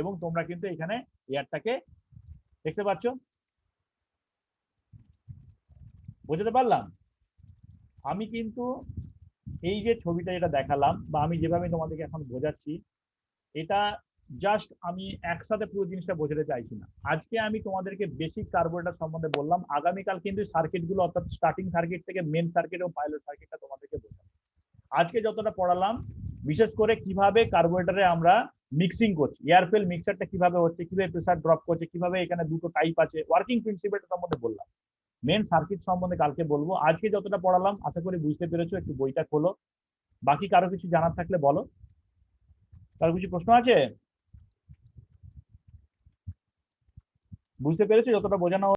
এবং তোমরা কিন্তু এখানে এয়ারটাকে দেখতে পাচ্ছ। বুঝতে পারলাম? আমি কিন্তু এই যে ছবিটা যেটা দেখালাম বা আমি যেভাবে তোমাদেরকে এখন বোঝাচ্ছি, এটা জাস্ট আমি একসাথে পুরো জিনিসটা বোঝাতে চাইছি না। আজকে আমি তোমাদেরকে বেসিক কার্বোরেটর সম্বন্ধে বললাম, আগামীকাল কিন্তু সার্কিট গুলো অর্থাৎ স্টার্টিং সার্কিট থেকে মেন সার্কিট এবং পাইলট সার্কিটটা তোমাদেরকে বোঝাবো। আজকে যতটা পড়ালাম, বিশেষ করে কিভাবে কার্বোরেটরে আমরা মিক্সিং করছি, এয়ার ফুয়েল মিক্সারটা কিভাবে হচ্ছে, কিভাবে প্রেসার ড্রপ করছে, কিভাবে এখানে দুটো টাইপ আছে, ওয়ার্কিং প্রিন্সিপালটা সম্বন্ধে বললাম। মেন সার্কিট সম্বন্ধে কালকে বলবো। আজকে যতটা পড়ালাম আশা করি বুঝতে পেরেছো। একটু বইটা খোলো, বাকি কারো কিছু জানার থাকলে বলো। কারো কিছু প্রশ্ন আছে? বুঝতে পেরেছো যতটা বোঝানো